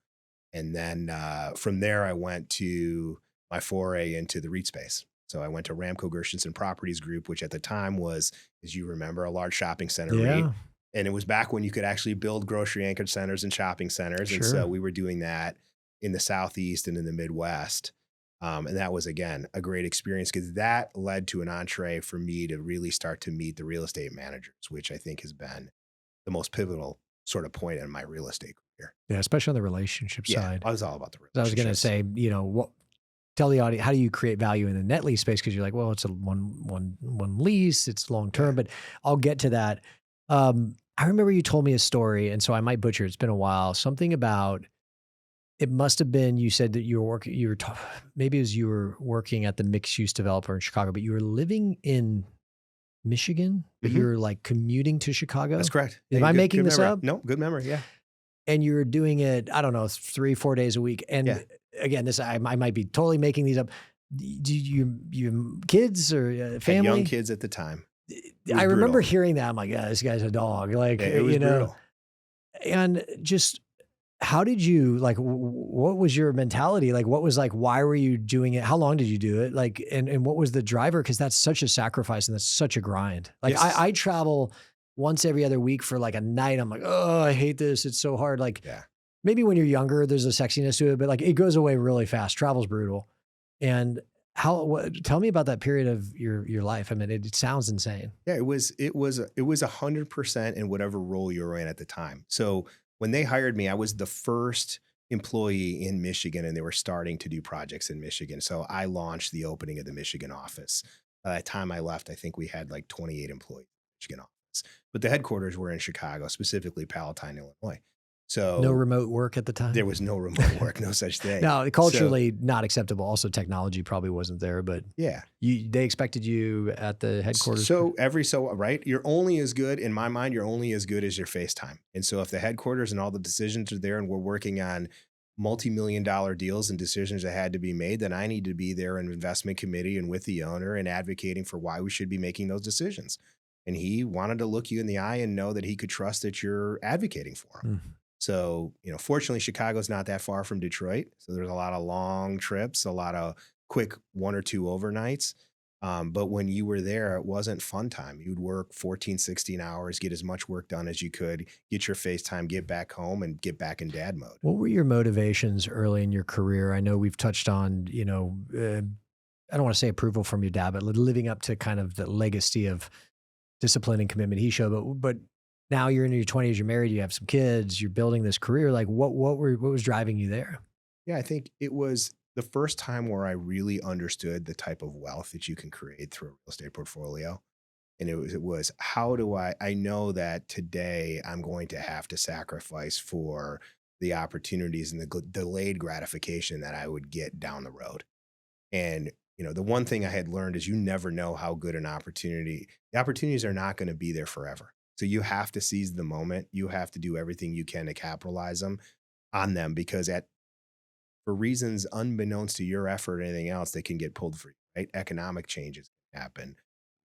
And then from there, I went to my foray into the REIT space. So I went to Ramco Gershenson Properties Group, which at the time was, as you remember, a large shopping center REIT. Yeah, And it was back when you could actually build grocery anchored centers and shopping centers. And sure. so we were doing that in the Southeast and in the Midwest. And that was, again, a great experience because that led to an entree for me to really start to meet the real estate managers, which I think has been the most pivotal sort of point in my real estate career. Yeah, especially on the relationship Yeah, side. I was all about the I was going to relationships. say, what tell the audience, how do you create value in the net lease space? Because you're like, well, it's a one lease, it's long term, Yeah. but I'll get to that. I remember you told me a story, and so I might butcher it. It's been a while. Something about it must have been you said that you were working. Maybe it was you were working at the mixed use developer in Chicago, but you were living in Michigan, but you Mhm. were like commuting to Chicago. That's correct. Am Yeah, I making good this memory. up? No, good memory. Yeah. And you're doing it, I don't know, 3-4 days a week. Yeah. And again, this I might be totally making these up. Do you kids or Had family? young kids at the time. It was I remember brutal. hearing that. I'm like, yeah, this guy's a dog. Like, Yeah, it was brutal. and just how did you like? What was your mentality? Like, what was like? Why were you doing it? How long did you do it? Like, and what was the driver? Because that's such a sacrifice and that's such a grind. Like, Yes. I travel once every other week for like a night. I'm like, oh, I hate this. It's so hard. Like, Yeah. maybe when you're younger, there's a sexiness to it, but like it goes away really fast. Travel's brutal. And tell me about that period of your life. I mean, it sounds insane. Yeah, it was 100% in whatever role you were in at the time. So when they hired me, I was the first employee in Michigan and they were starting to do projects in Michigan. So I launched the opening of the Michigan office. By the time I left, I think we had like 28 employees in the Michigan office. But the headquarters were in Chicago, specifically Palatine, Illinois. So No remote work at the time? there was no remote work, no such thing. No, So, culturally not acceptable. Also, technology probably wasn't there, but yeah. they expected you at the headquarters. So right, you're only as good, in my mind, you're only as good as your FaceTime. And so if the headquarters and all the decisions are there and we're working on multi-million-dollar deals and decisions that had to be made, then I need to be there in investment committee and with the owner and advocating for why we should be making those decisions. And he wanted to look you in the eye and know that he could trust that you're advocating for him. Mm. So, fortunately, Chicago's not that far from Detroit. So there's a lot of long trips, a lot of quick 1 or 2 overnights. But when you were there, it wasn't fun time. You'd work 14, 16 hours, get as much work done as you could, get your face time, get back home and get back in dad mode. What were your motivations early in your career? I know we've touched on, I don't want to say approval from your dad, but living up to kind of the legacy of discipline and commitment he showed. But now you're in your 20s, you're married, you have some kids, you're building this career. Like what was driving you there? Yeah, I think it was the first time where I really understood the type of wealth that you can create through a real estate portfolio. And it was how do I know that today I'm going to have to sacrifice for the opportunities and the delayed gratification that I would get down the road. And the one thing I had learned is you never know how good the opportunities are not going to be there forever. So you have to seize the moment. You have to do everything you can to capitalize on them because for reasons unbeknownst to your effort or anything else, they can get pulled for you, right? Economic changes can happen.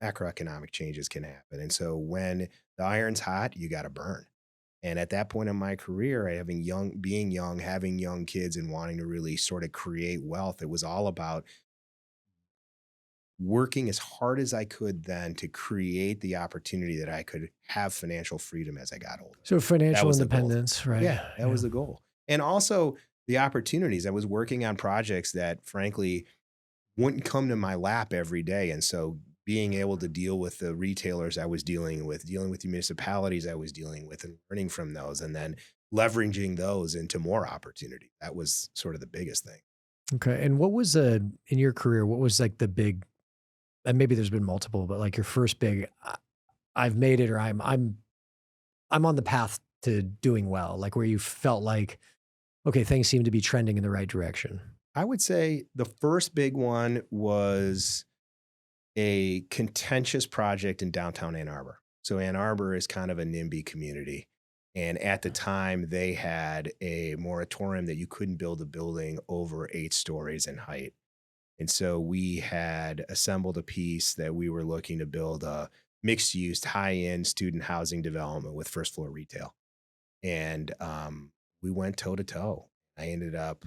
Macroeconomic changes can happen. And so when the iron's hot, you got to burn. And at that point in my career, being young, having young kids and wanting to really sort of create wealth, it was all about working as hard as I could then to create the opportunity that I could have financial freedom as I got older. So financial was the goal. independence, right? Yeah, that was the goal. And also the opportunities. I was working on projects that frankly wouldn't come to my lap every day. And so being able to deal with the retailers I was dealing with the municipalities I was dealing with and learning from those and then leveraging those into more opportunity. That was sort of the biggest thing. Okay. And what was in your career, what was like the big, and maybe there's been multiple, but like your first big, I've made it, or I'm on the path to doing well, like where you felt like, okay, things seem to be trending in the right direction? I would say the first big one was a contentious project in downtown Ann Arbor. So Ann Arbor is kind of a NIMBY community. And at the time, they had a moratorium that you couldn't build a building over 8 stories in height. And so we had assembled a piece that we were looking to build a mixed use, high end student housing development with first floor retail. And we went toe to toe. I ended up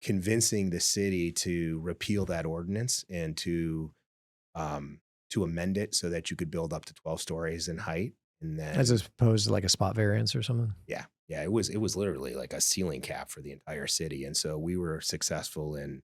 convincing the city to repeal that ordinance and to amend it so that you could build up to 12 stories in height. And As then, opposed to like a spot variance or something. yeah, it was literally like a ceiling cap for the entire city. And so we were successful in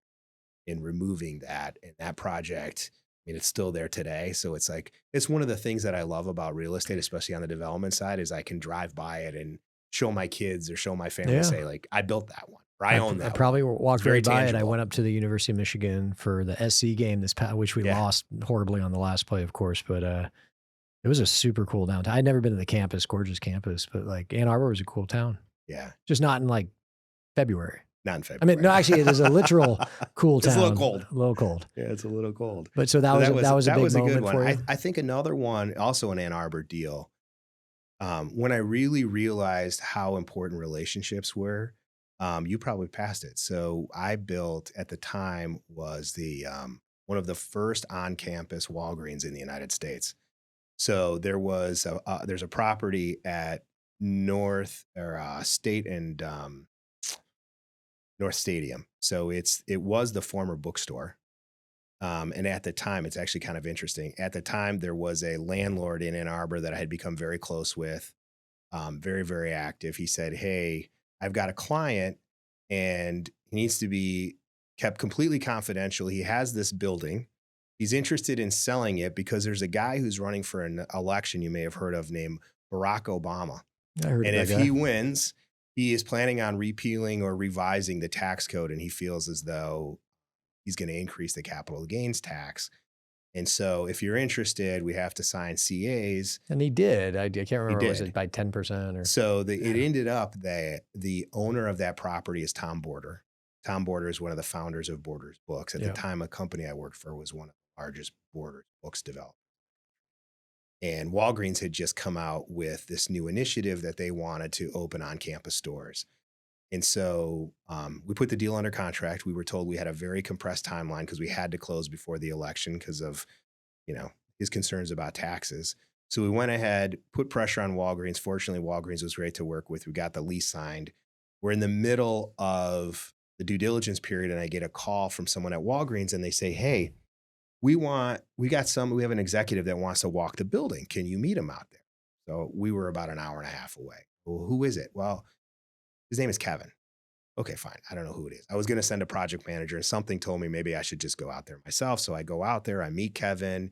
removing that. And that project, I mean, it's still there today. So it's like, it's one of the things that I love about real estate, especially on the development side, is I can drive by it and show my kids or show my family, Yeah. say like, I built that one, or I own I that probably one. walked It's very right by it. I tangible. went up to the University of Michigan for the SC game which we Yeah. lost horribly on the last play, of course, but it was a super cool downtown. I'd never been to the campus, gorgeous campus, but like Ann Arbor was a cool town. Yeah. Just not in like February. Not in I February. mean, no, actually, it is a literal cool town. It's a little cold. A little cold. Yeah, it's a little cold. But so that was a big moment good one. for you. I think another one, also an Ann Arbor deal, when I really realized how important relationships were, you probably passed it. So I built at the time was the one of the first on-campus Walgreens in the United States. So there's a property at North or State and North Stadium. So it was the former bookstore. And at the time, it's actually kind of interesting. At the time, there was a landlord in Ann Arbor that I had become very close with, very, very active. He said, "Hey, I've got a client and he needs to be kept completely confidential. He has this building. He's interested in selling it because there's a guy who's running for an election you may have heard of named Barack Obama. I heard And of if that guy. he wins, he is planning on repealing or revising the tax code. And he feels as though he's going to increase the capital gains tax. And so if you're interested, we have to sign CAs." And he did. I can't remember, was did. it by 10% or? So it ended up that the owner of that property is Tom Border. Tom Border is one of the founders of Borders Books. At Yeah. the time, a company I worked for was one of the largest Borders Books developers. And Walgreens had just come out with this new initiative that they wanted to open on-campus stores. And so we put the deal under contract. We were told we had a very compressed timeline because we had to close before the election because of, his concerns about taxes. So we went ahead, put pressure on Walgreens. Fortunately, Walgreens was great to work with. We got the lease signed. We're in the middle of the due diligence period, and I get a call from someone at Walgreens, and they say, "Hey, we have an executive that wants to walk the building. Can you meet him out there?" So we were about an hour and a half away. "Well, who is it?" "Well, his name is Kevin." "Okay, fine. I don't know who it is." I was going to send a project manager, and something told me maybe I should just go out there myself. So I go out there, I meet Kevin.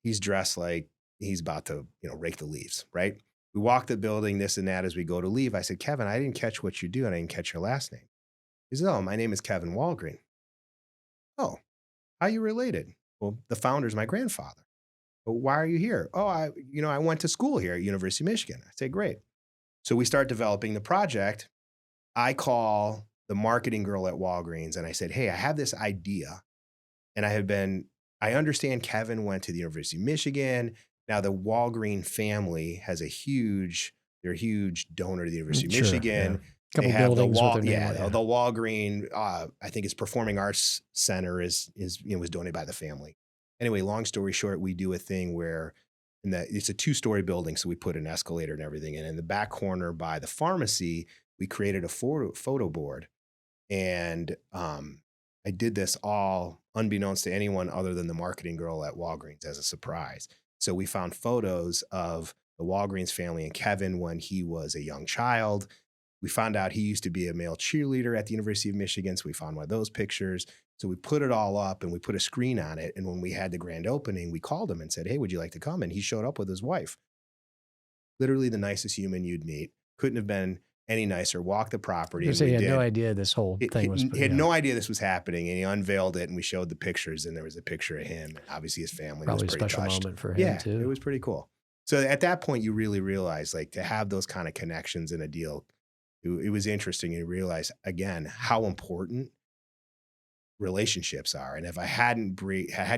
He's dressed like he's about to, rake the leaves, right? We walk the building, this and that. As we go to leave, I said, "Kevin, I didn't catch what you do, and I didn't catch your last name." He said, "Oh, my name is Kevin Walgreen." "Oh, how you related?" "Well, the founder's my grandfather." "Well, why are you here?" "Oh, I went to school here at University of Michigan." I say, "Great." So we start developing the project. I call the marketing girl at Walgreens and I said, "Hey, I have this idea." And I understand Kevin went to the University of Michigan. Now the Walgreen family has they're a huge donor to the University of Sure, Michigan. yeah. Couple They have buildings with their name on it, yeah. the Walgreen, I think it's Performing Arts Center was donated by the family. Anyway, long story short, we do a thing where it's a 2-story building. So we put an escalator and everything. And in the back corner by the pharmacy, we created a photo board. And I did this all unbeknownst to anyone other than the marketing girl at Walgreens as a surprise. So we found photos of the Walgreens family and Kevin when he was a young child. We found out he used to be a male cheerleader at the University of Michigan. So we found one of those pictures. So we put it all up and we put a screen on it. And when we had the grand opening, we called him and said, "Hey, would you like to come?" And he showed up with his wife. Literally the nicest human you'd meet. Couldn't have been any nicer. Walked the property. So he had no idea this whole thing was. He had no idea this was happening, and he unveiled it, and we showed the pictures, and there was a picture of him, and obviously his family. Probably was a pretty special touched. moment for him too. It was pretty cool. So at that point, you really realize, like, to have those kind of connections in a deal, it was interesting. You realize again how important relationships are, and if I hadn't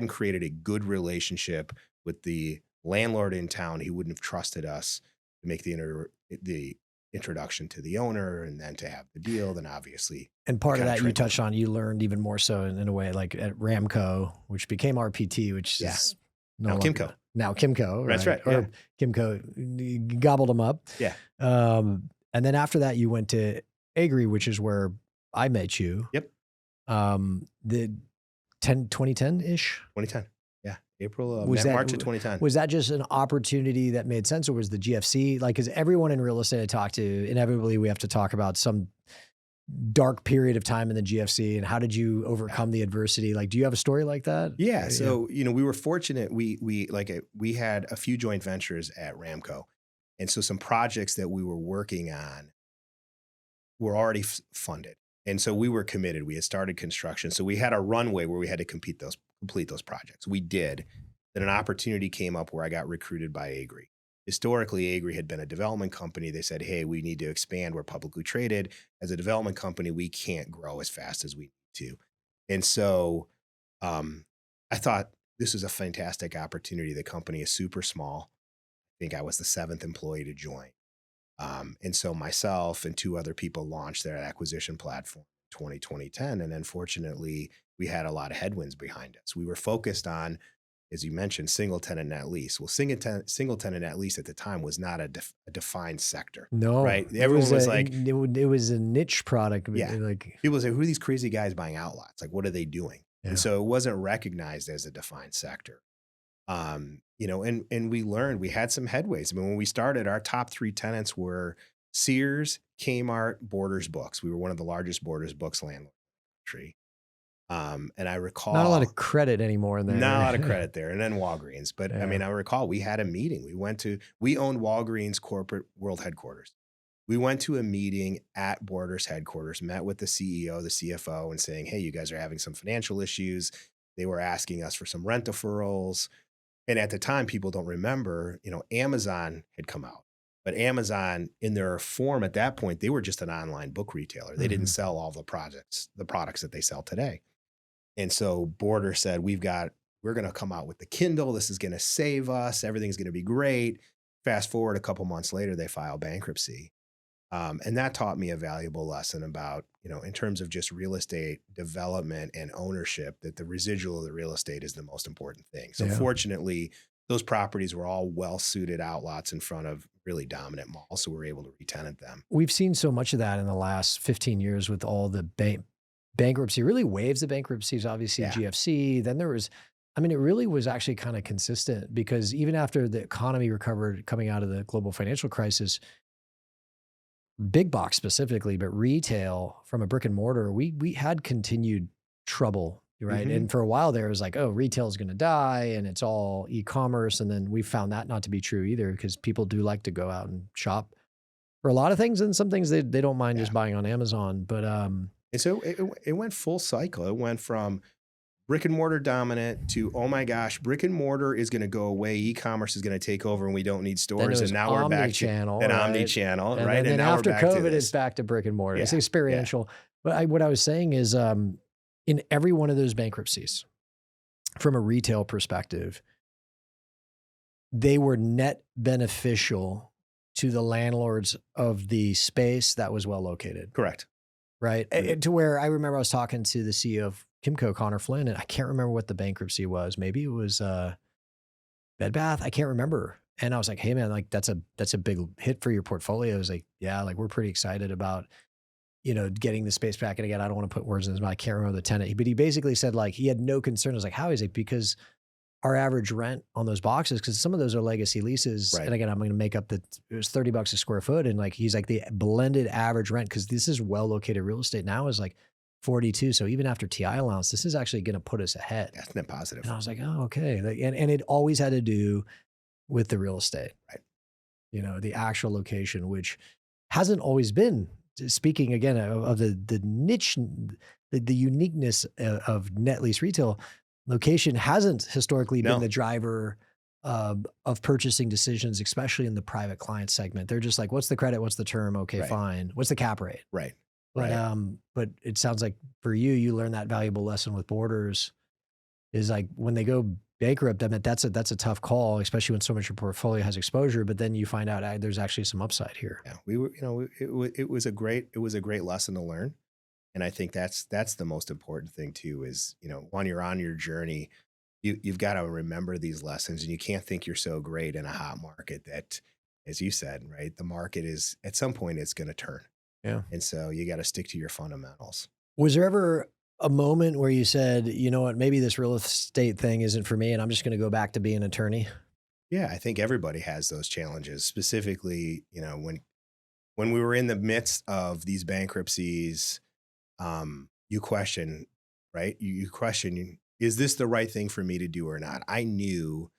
created a good relationship with the landlord in town, he wouldn't have trusted us to make the introduction to the owner and then to have the deal, then obviously. And part of kinda that you trickled. touched on, you learned even more so in a way, like at Ramco, which became RPT, which Yeah. is Now Kimco. Now Kimco, That's right, Or Kimco gobbled them up. Yeah. And then after that, you went to Agree, which is where I met you. Yep. The 2010-ish? 2010. Yeah. Was March of 2010. Was that just an opportunity that made sense, or was the GFC? Like, because everyone in real estate I talk to, inevitably we have to talk about some dark period of time in the GFC, and how did you overcome the adversity? Like, do you have a story like that? Yeah. So, we were fortunate. We had a few joint ventures at Ramco. And so some projects that we were working on were already funded. And so we were committed. We had started construction. So we had a runway where we had to complete those projects. We did. Then an opportunity came up where I got recruited by Agree. Historically, Agree had been a development company. They said, hey, we need to expand. We're publicly traded. As a development company, we can't grow as fast as we need to. And so I thought this was a fantastic opportunity. The company is super small. I think I was the 7th employee to join. And so myself and 2 other people launched their acquisition platform in 2010. And then fortunately, we had a lot of headwinds behind us. We were focused on, as you mentioned, single tenant net lease. Well, single tenant net lease at the time was not a defined sector. No, right? Everyone was like, it was a niche product. Yeah. Like, people say, who are these crazy guys buying outlots? Like, what are they doing? Yeah. And so it wasn't recognized as a defined sector. And we learned, we had some headways. I mean, when we started, our top 3 tenants were Sears, Kmart, Borders Books. We were one of the largest Borders Books landlords in the country. And I recall not a lot of credit anymore in there. Not a lot of credit there. And then Walgreens. But Yeah. I mean, I recall we had a meeting. We owned Walgreens corporate world headquarters. We went to a meeting at Borders headquarters, met with the CEO, the CFO, and saying, hey, you guys are having some financial issues. They were asking us for some rent deferrals. And at the time, people don't remember, Amazon had come out. But Amazon, in their form at that point, they were just an online book retailer. They didn't sell all the products that they sell today. And so Border said, we're going to come out with the Kindle. This is going to save us. Everything's going to be great. Fast forward a couple months later, they filed bankruptcy. And that taught me a valuable lesson about, in terms of just real estate development and ownership, that the residual of the real estate is the most important thing. So fortunately, those properties were all well-suited outlots in front of really dominant malls. So we were able to re-tenant them. We've seen so much of that in the last 15 years with all the bankruptcy, really waves of bankruptcies, obviously GFC. Then there was, it really was actually kind of consistent, because even after the economy recovered coming out of the global financial crisis, big box specifically, but retail from a brick and mortar, we had continued trouble, right? And for a while there, it was like, oh, retail is going to die and it's all e-commerce. And then we found that not to be true either, because people do like to go out and shop for a lot of things, and some things they don't mind just buying on Amazon. But and so it went full cycle. It went from brick and mortar dominant to, oh my gosh, brick and mortar is going to go away. E-commerce is going to take over and we don't need stores. And now we're back to omni-channel, right? And then now after we're back COVID, to it's back to brick and mortar. Yeah. It's experiential. But what I was saying is, in every one of those bankruptcies, from a retail perspective, they were net beneficial to the landlords of the space that was well located. Correct. Right. And to where I remember I was talking to the CEO of Kimco, Connor Flynn, and I can't remember what the bankruptcy was. Maybe it was Bed Bath. I can't remember. And I was like, hey man, like that's a big hit for your portfolio. I was like, yeah, like we're pretty excited about, getting the space back. And again, I don't want to put words in his mouth. I can't remember the tenant, but he basically said like he had no concern. I was like, how is it? Because our average rent on those boxes, because some of those are legacy leases. Right. And again, I'm going to make up that it was $30 a square foot. And like, he's like the blended average rent, because this is well-located real estate now, is like 42. So even after TI allowance, this is actually going to put us ahead. That's net positive. And I was like, oh, okay. Like, and it always had to do with the real estate, right? The actual location, which hasn't always been, speaking again of the niche, the uniqueness of net lease retail, location hasn't historically been the driver of purchasing decisions, especially in the private client segment. They're just like, what's the credit? What's the term? Okay, fine. What's the cap rate? Right. But it sounds like for you learned that valuable lesson with Borders, is like when they go bankrupt, I mean, that's a tough call, especially when so much of your portfolio has exposure, but then you find out there's actually some upside here. Yeah, we were, it was a great lesson to learn. And I think that's the most important thing too, is, when you're on your journey, you've got to remember these lessons, and you can't think you're so great in a hot market that, as you said, right, the market is, at some point it's going to turn. Yeah. And so you got to stick to your fundamentals. Was there ever a moment where you said, you know what, maybe this real estate thing isn't for me and I'm just going to go back to being an attorney? Yeah, I think everybody has those challenges. Specifically, when we were in the midst of these bankruptcies, you question, right? You question, is this the right thing for me to do or not? I knew,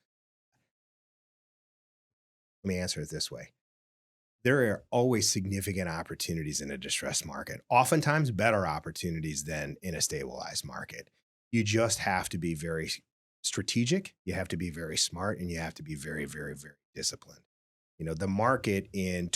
let me answer it this way. There are always significant opportunities in a distressed market, oftentimes better opportunities than in a stabilized market. You just have to be very strategic. You have to be very smart, and you have to be very, very, very disciplined. The market in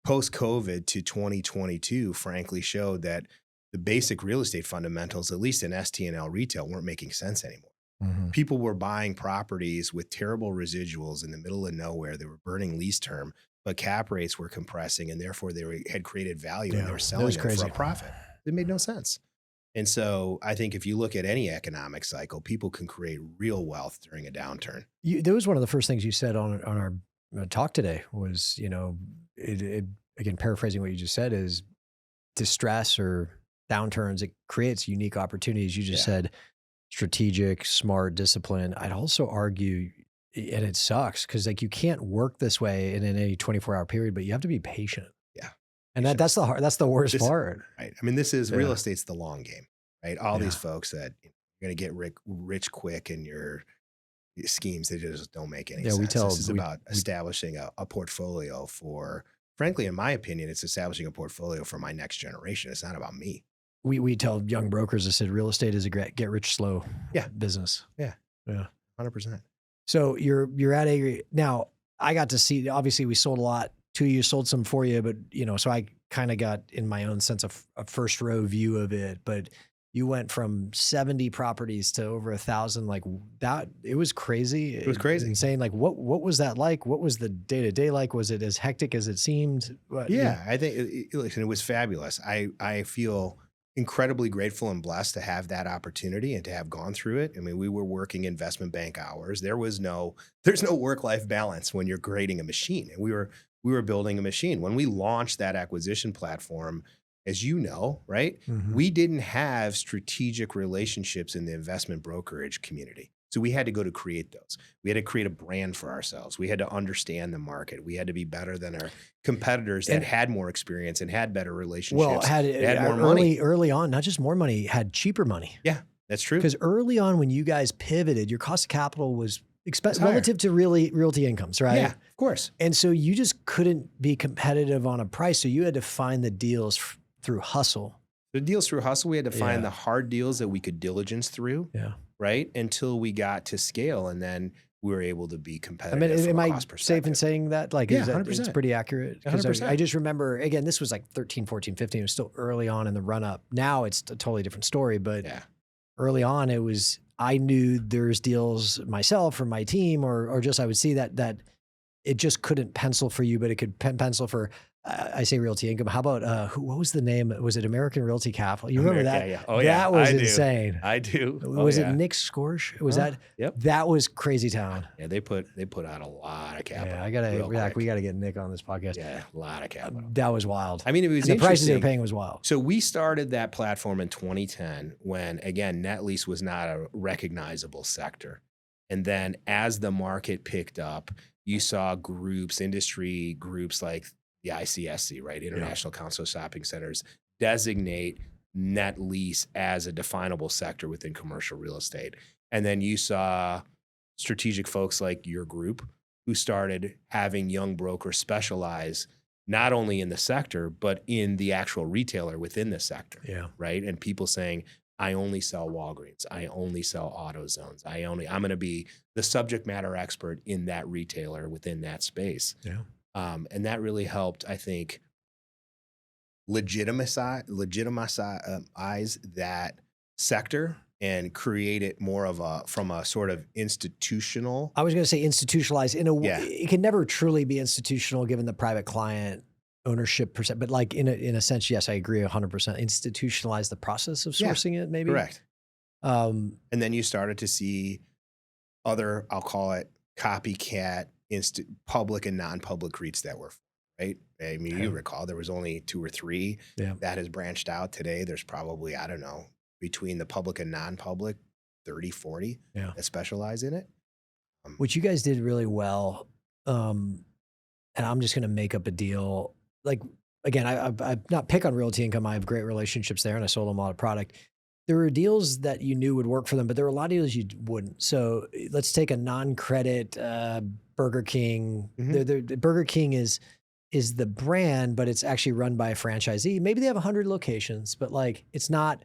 post-COVID to 2022, frankly, showed that the basic real estate fundamentals, at least in STNL retail, weren't making sense anymore. Mm-hmm. People were buying properties with terrible residuals in the middle of nowhere. They were burning lease term, but cap rates were compressing, and therefore had created value, and they were selling them for a profit. It made no sense. And so I think if you look at any economic cycle, people can create real wealth during a downturn. That was one of the first things you said on our talk today was, again, paraphrasing what you just said, is distress or downturns, it creates unique opportunities. You just said strategic, smart, disciplined. I'd also argue, and it sucks because you can't work this way in any 24-hour period, but you have to be patient. Yeah. And that's the worst part. Right. I mean, this is real estate's the long game, right? All these folks that you're going to get rich quick, and your schemes, they just don't make any sense. This is about establishing a portfolio for, frankly, in my opinion, it's establishing a portfolio for my next generation. It's not about me. We tell young brokers, I said, real estate is a get rich slow business. Yeah. Yeah. 100%. So you're at Agree. Now, I got to see, obviously we sold a lot to you, sold some for you, but so I kind of got, in my own sense, a first row view of it. But you went from 70 properties to over 1,000, like that. It was crazy. It was crazy. Insane. Like what was that like? What was the day-to-day like? Was it as hectic as it seemed? I think it was fabulous. I feel incredibly grateful and blessed to have that opportunity and to have gone through it. I mean, we were working investment bank hours. There's no work-life balance when you're creating a machine. And we were building a machine. When we launched that acquisition platform, as you know, right? Mm-hmm. We didn't have strategic relationships in the investment brokerage community. So we had to go to create those. We had to create a brand for ourselves. We had to understand the market. We had to be better than our competitors that had more experience and had better relationships. Well, had more money early on, not just more money, had cheaper money. Yeah, that's true. Because early on, when you guys pivoted, your cost of capital was relative to realty incomes, right? Yeah, of course. And so you just couldn't be competitive on a price. So you had to find the deals through hustle. The deals through hustle, we had to find the hard deals that we could diligence through. Yeah. Right? Until we got to scale, and then we were able to be competitive. I mean, am I safe in saying that? Like, yeah, 100%. It's pretty accurate. 100%. I just remember, again, this was like 13, 14, 15. It was still early on in the run up. Now it's a totally different story, but early on I knew there's deals myself or my team, or just, I would see that it just couldn't pencil for you, but it could pencil for, I say realty income. How about, what was the name? Was it American Realty Capital? You remember that? Yeah. Oh, yeah. That was insane. I do. Was it Nick Scorch? Was that? Yep. That was crazy town. Yeah, they put out a lot of capital. Yeah, we gotta get Nick on this podcast. Yeah, a lot of capital. That was wild. I mean, it was the prices they were paying was wild. So we started that platform in 2010 when, again, net lease was not a recognizable sector. And then as the market picked up, you saw industry groups like the ICSC, right? International Council of Shopping Centers, designate net lease as a definable sector within commercial real estate. And then you saw strategic folks like your group who started having young brokers specialize not only in the sector, but in the actual retailer within the sector, right? And people saying, I only sell Walgreens. I only sell AutoZones. I'm going to be the subject matter expert in that retailer within that space. Yeah. And that really helped, I think, legitimize that sector and create it more of from a sort of institutional. I was going to say institutionalized in a way. Yeah. It can never truly be institutional given the private client ownership percent, but like in a sense, yes, I agree 100%. Institutionalize the process of sourcing it, maybe. Correct. And then you started to see other, I'll call it copycat public and non-public REITs that were, right? I mean, you recall there was only 2 or 3 that has branched out. Today, there's probably, I don't know, between the public and non-public, 30, 40 that specialize in it. Which you guys did really well. And I'm just going to make up a deal. Like, again, I not pick on Realty Income. I have great relationships there and I sold them a lot of product. There were deals that you knew would work for them, but there were a lot of deals you wouldn't. So let's take a non-credit Burger King. Burger King is the brand, but it's actually run by a franchisee. Maybe they have 100 locations, but like it's not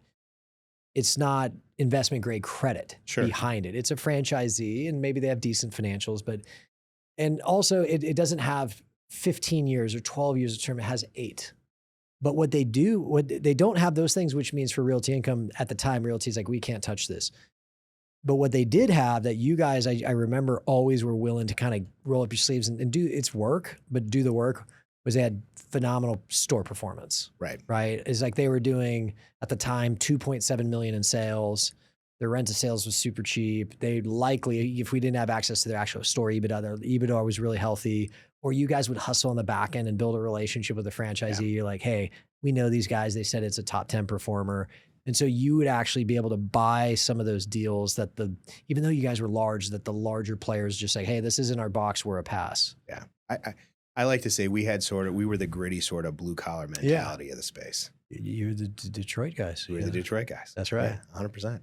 investment grade credit behind it. It's a franchisee and maybe they have decent financials, and also it doesn't have 15 years or 12 years of term, it has 8. But what they don't have those things, which means for Realty Income at the time, Realty is like, we can't touch this. But what they did have that you guys, I remember always were willing to kind of roll up your sleeves and do its work, but do the work, was they had phenomenal store performance. Right. It's like they were doing at the time, 2.7 million in sales. Their rent to sales was super cheap. They likely, if we didn't have access to their actual store EBITDA, their EBITDA was really healthy. Or you guys would hustle on the back end and build a relationship with the franchisee. You're like, hey, we know these guys. They said it's a top 10 performer. And so you would actually be able to buy some of those deals that even though you guys were large, that the larger players just say, hey, this isn't our box, we're a pass. Yeah. I like to say we were the gritty sort of blue collar mentality of the space. You're the Detroit guys. We were the Detroit guys. That's right. Yeah, 100%.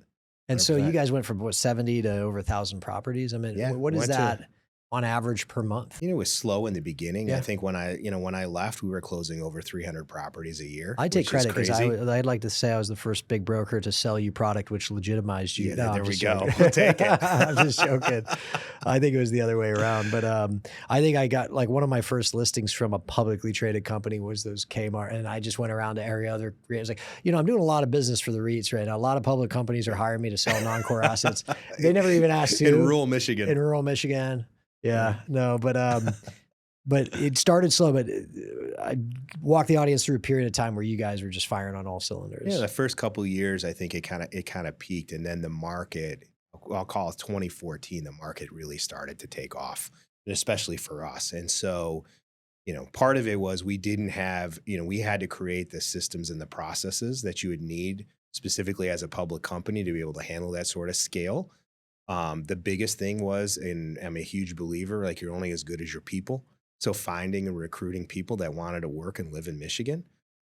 And so you guys went from 70 to over 1,000 properties. I mean, what is that on average per month? It was slow in the beginning. I think when I left, we were closing over 300 properties a year. I take credit because I'd like to say I was the first big broker to sell you product which legitimized you. Yeah, there we go. We'll take it. I'm just joking. I think it was the other way around. But I think I got like one of my first listings from a publicly traded company was those Kmart. And I just went around to every other REIT. I was like, I'm doing a lot of business for the REITs right now. A lot of public companies are hiring me to sell non-core assets. They never even asked to. In rural Michigan. Yeah, no, but it started slow, but I walked the audience through a period of time where you guys were just firing on all cylinders. Yeah, the first couple of years, I think it kind of peaked, and then the market, I'll call it 2014, the market really started to take off, especially for us. And so, part of it was we didn't have, we had to create the systems and the processes that you would need specifically as a public company to be able to handle that sort of scale. The biggest thing was, and I'm a huge believer, like you're only as good as your people. So finding and recruiting people that wanted to work and live in Michigan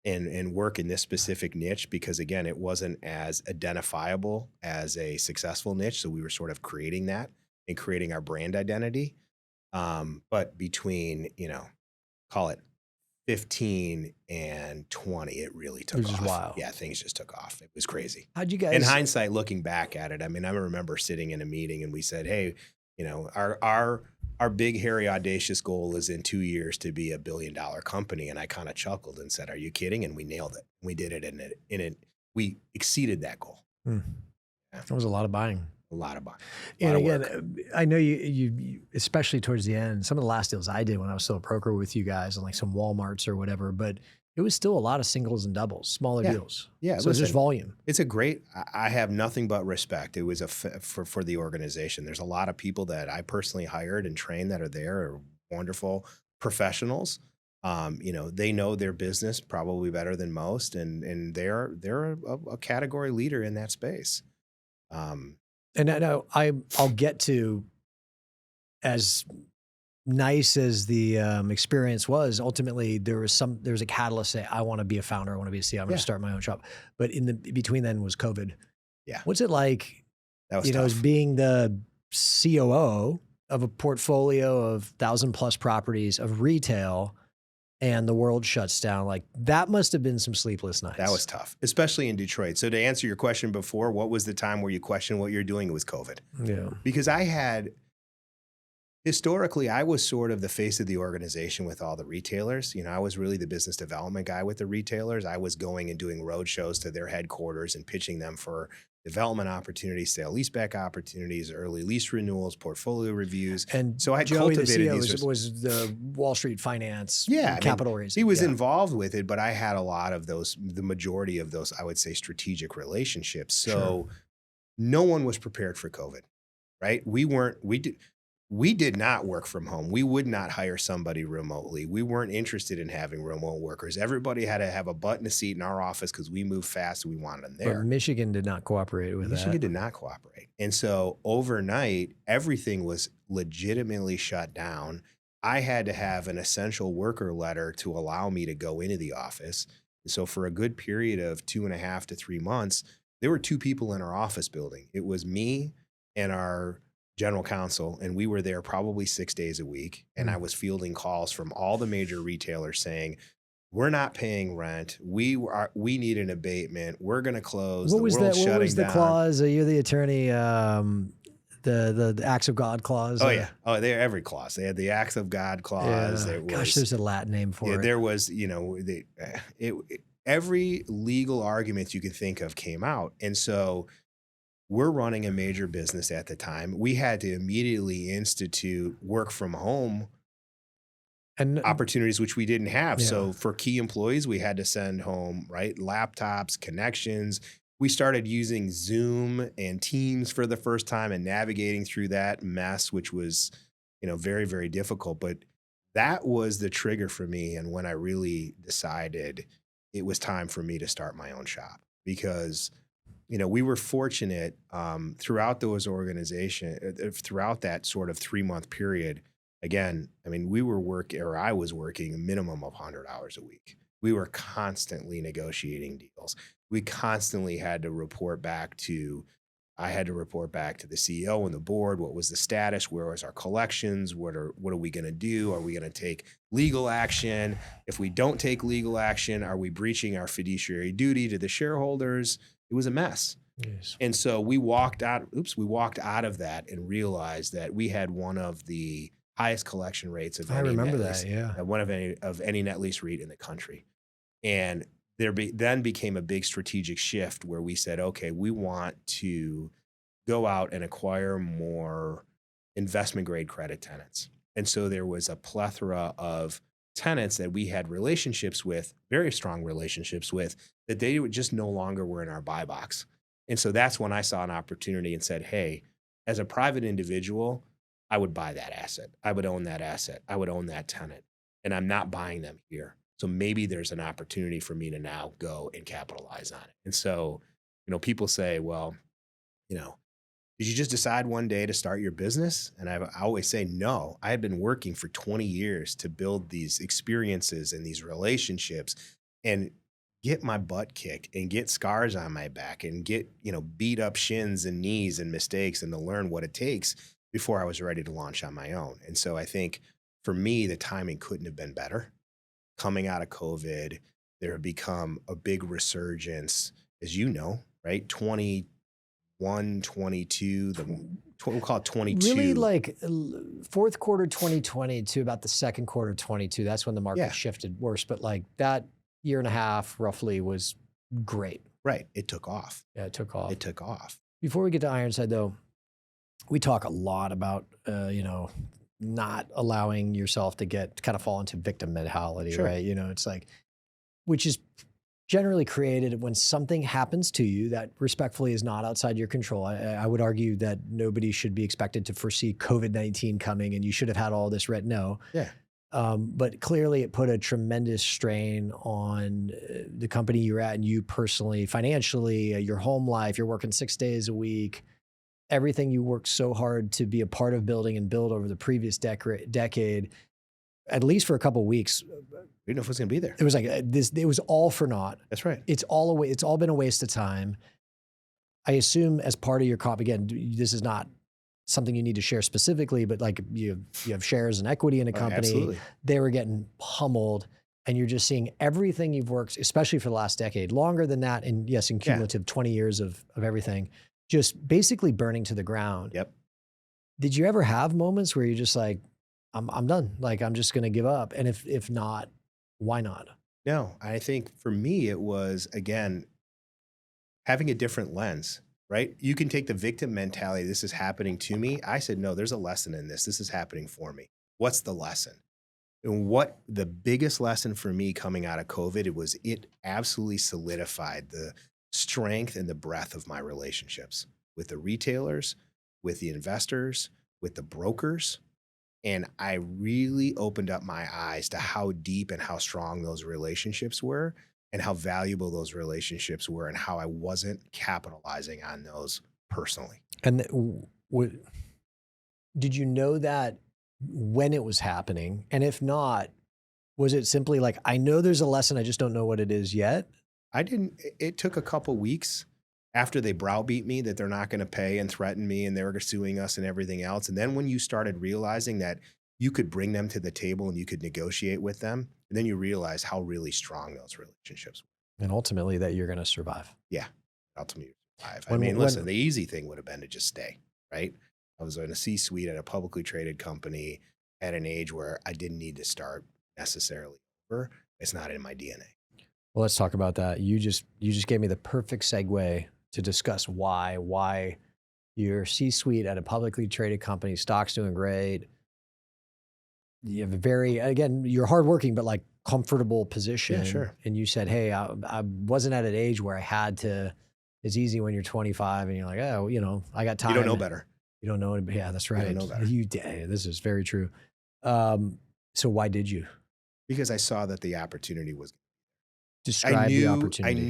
and work in this specific niche, because again, it wasn't as identifiable as a successful niche. So we were sort of creating that and creating our brand identity. But between, call it 15 and 20, it really took off. Wow. Yeah, things just took off. It was crazy. How'd you guys? In hindsight, looking back at it, I mean, I remember sitting in a meeting and we said, hey, our big, hairy, audacious goal is in 2 years to be $1 billion company. And I kind of chuckled and said, are you kidding? And we nailed it. We did it. We exceeded that goal. Yeah. That was a lot of buying. A lot of buying. And again, I know you, especially towards the end, some of the last deals I did when I was still a broker with you guys and like some Walmarts or whatever, but it was still a lot of singles and doubles, smaller deals. Yeah. So it's just volume. It's I have nothing but respect. It was for the organization. There's a lot of people that I personally hired and trained that are there, are wonderful professionals. They know their business probably better than most, and they're a category leader in that space. And I know I'll get to, as nice as the experience was, ultimately there was a catalyst say, I want to be a founder. I want to be a CEO. I'm going to start my own shop. But between then was COVID. Yeah. What's it like, that was tough. As being the COO of a portfolio of 1,000+ properties of retail and the world shuts down? Like that must have been some sleepless nights. That was tough, especially in Detroit. So to answer your question before, what was the time where you questioned what you're doing? It was COVID. Yeah. Because I had Historically, I was sort of the face of the organization with all the retailers. You know, I was really the business development guy with the retailers. I was going and doing road shows to their headquarters and pitching them for development opportunities, sale leaseback opportunities, early lease renewals, portfolio reviews. And So I Joey, the cultivated CEO, these. was the Wall Street finance Yeah, I mean, capital raising. he was Yeah. involved with it, but I had a lot of those, the majority of those, I would say, strategic relationships. So no one was prepared for COVID, right? We did not work from home. We would not hire somebody remotely. We weren't interested in having remote workers. Everybody had to have a butt and a seat in our office because we moved fast and we wanted them there. But Michigan did not cooperate with that. Michigan did not cooperate. And so overnight, everything was legitimately shut down. I had to have an essential worker letter to allow me to go into the office. And so for a good period of 2.5 to 3 months, there were 2 people in our office building. It was me and our general counsel, and we were there probably 6 days a week. And I was fielding calls from all the major retailers saying, we're not paying rent. We need an abatement. We're going to close. What was that? What was the down. clause? You're the attorney. The acts of God clause. Oh yeah. Oh, they're every clause. They had the acts of God clause. Yeah. Gosh, there's a Latin name for it. There was, you know, every legal argument you could think of came out. And so we're running a major business at the time. We had to immediately institute work from home and opportunities, which we didn't have. Yeah. So for key employees, we had to send home, right, laptops, connections. We started using Zoom and Teams for the first time and navigating through that mess, which was, you know, very, very difficult. But that was the trigger for me. And when I really decided it was time for me to start my own shop, because you know, we were fortunate throughout those throughout that sort of 3-month period. Again, I mean, I was working a minimum of 100 hours a week. We were constantly negotiating deals. We constantly had to report back to, I had to report back to the CEO and the board. What was the status? Where was our collections? What are we going to do? Are we going to take legal action? If we don't take legal action, are we breaching our fiduciary duty to the shareholders? It was a mess. Yes. And so we walked out of that and realized that we had one of the highest collection rates of any net lease REIT in the country. And there then became a big strategic shift where we said, okay, we want to go out and acquire more investment grade credit tenants. And so there was a plethora of tenants that we had relationships with, very strong relationships with, that they would just no longer were in our buy box. And so that's when I saw an opportunity and said, hey, as a private individual, I would buy that asset. I would own that asset. I would own that tenant. And I'm not buying them here. So maybe there's an opportunity for me to now go and capitalize on it. And so, you know, people say, well, you know, did you just decide one day to start your business? And I always say, no, I had been working for 20 years to build these experiences and these relationships and get my butt kicked and get scars on my back and get, you know, beat up shins and knees and mistakes and to learn what it takes before I was ready to launch on my own. And so I think for me, the timing couldn't have been better. Coming out of COVID, there had become a big resurgence, as you know, right? 21, 22, we'll call it 22. Really like fourth quarter 2020 to about the second quarter 22. That's when the market shifted worse. But like that year and a half roughly was great. Right. It took off. Yeah, it took off. It took off. Before we get to Ironside though, we talk a lot about, you know, not allowing yourself to kind of fall into victim mentality, right? You know, it's like, which is generally created when something happens to you that respectfully is not outside your control. I would argue that nobody should be expected to foresee COVID-19 coming and you should have had all this written. No. Yeah. But clearly it put a tremendous strain on the company you're at and you personally, financially, your home life. You're working 6 days a week. Everything you worked so hard to be a part of building and build over the previous decade, at least for a couple of weeks. We didn't know if it was going to be there. It was like this. It was all for naught. That's right. It's all been a waste of time. I assume as part of your comp, again, this is not something you need to share specifically, but like you have shares and equity in a company. Absolutely. They were getting pummeled. And you're just seeing everything you've worked, especially for the last decade, longer than that, and yes, in cumulative 20 years of everything, just basically burning to the ground. Yep. Did you ever have moments where you're just like, I'm done. Like, I'm just going to give up. And if not, why not? No, I think for me, it was, again, having a different lens, right? You can take the victim mentality. This is happening to me. I said, no, there's a lesson in this. This is happening for me. What's the lesson? And what the biggest lesson for me coming out of COVID, it absolutely solidified the strength and the breadth of my relationships with the retailers, with the investors, with the brokers. And I really opened up my eyes to how deep and how strong those relationships were and how valuable those relationships were and how I wasn't capitalizing on those personally. And did you know that when it was happening? And if not, was it simply like, I know there's a lesson, I just don't know what it is yet? It took a couple weeks after they browbeat me that they're not going to pay and threaten me and they were suing us and everything else. And then when you started realizing that you could bring them to the table and you could negotiate with them, and then you realize how really strong those relationships were. And ultimately that you're going to survive. Yeah, ultimately survive. Listen, the easy thing would have been to just stay, right? I was in a C-suite at a publicly traded company at an age where I didn't need to start necessarily over. It's not in my DNA. Well, let's talk about that. You just gave me the perfect segue to discuss why you're C-suite at a publicly traded company, stock's doing great. You have you're hardworking, but like comfortable position. Yeah, sure. And you said, hey, I wasn't at an age where I had to, it's easy when you're 25 and you're like, oh, I got time. You don't know better. You don't know. Yeah, that's right. You don't know better. This is very true. So why did you? Because I saw that the opportunity was. Describe the opportunity. I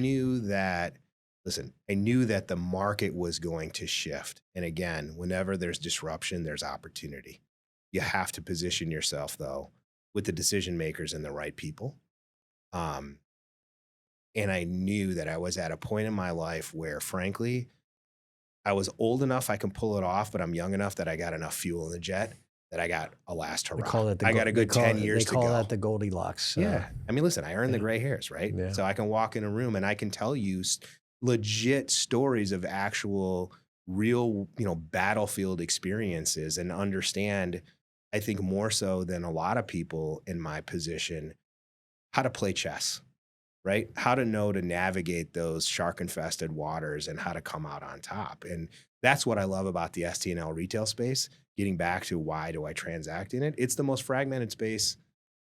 knew that the market was going to shift. And again, whenever there's disruption, there's opportunity. You have to position yourself, though, with the decision makers and the right people. And I knew that I was at a point in my life where, frankly, I was old enough I can pull it off, but I'm young enough that I got enough fuel in the jet that I got a last hurrah. I got a good 10 years to go. They call that the Goldilocks. Yeah. Listen, I earned the gray hairs, right? Yeah. So I can walk in a room and I can tell you legit stories of actual real, battlefield experiences and understand, I think more so than a lot of people in my position, how to play chess, right? How to know to navigate those shark-infested waters and how to come out on top. And that's what I love about the STNL retail space. Getting back to why do I transact in it? It's the most fragmented space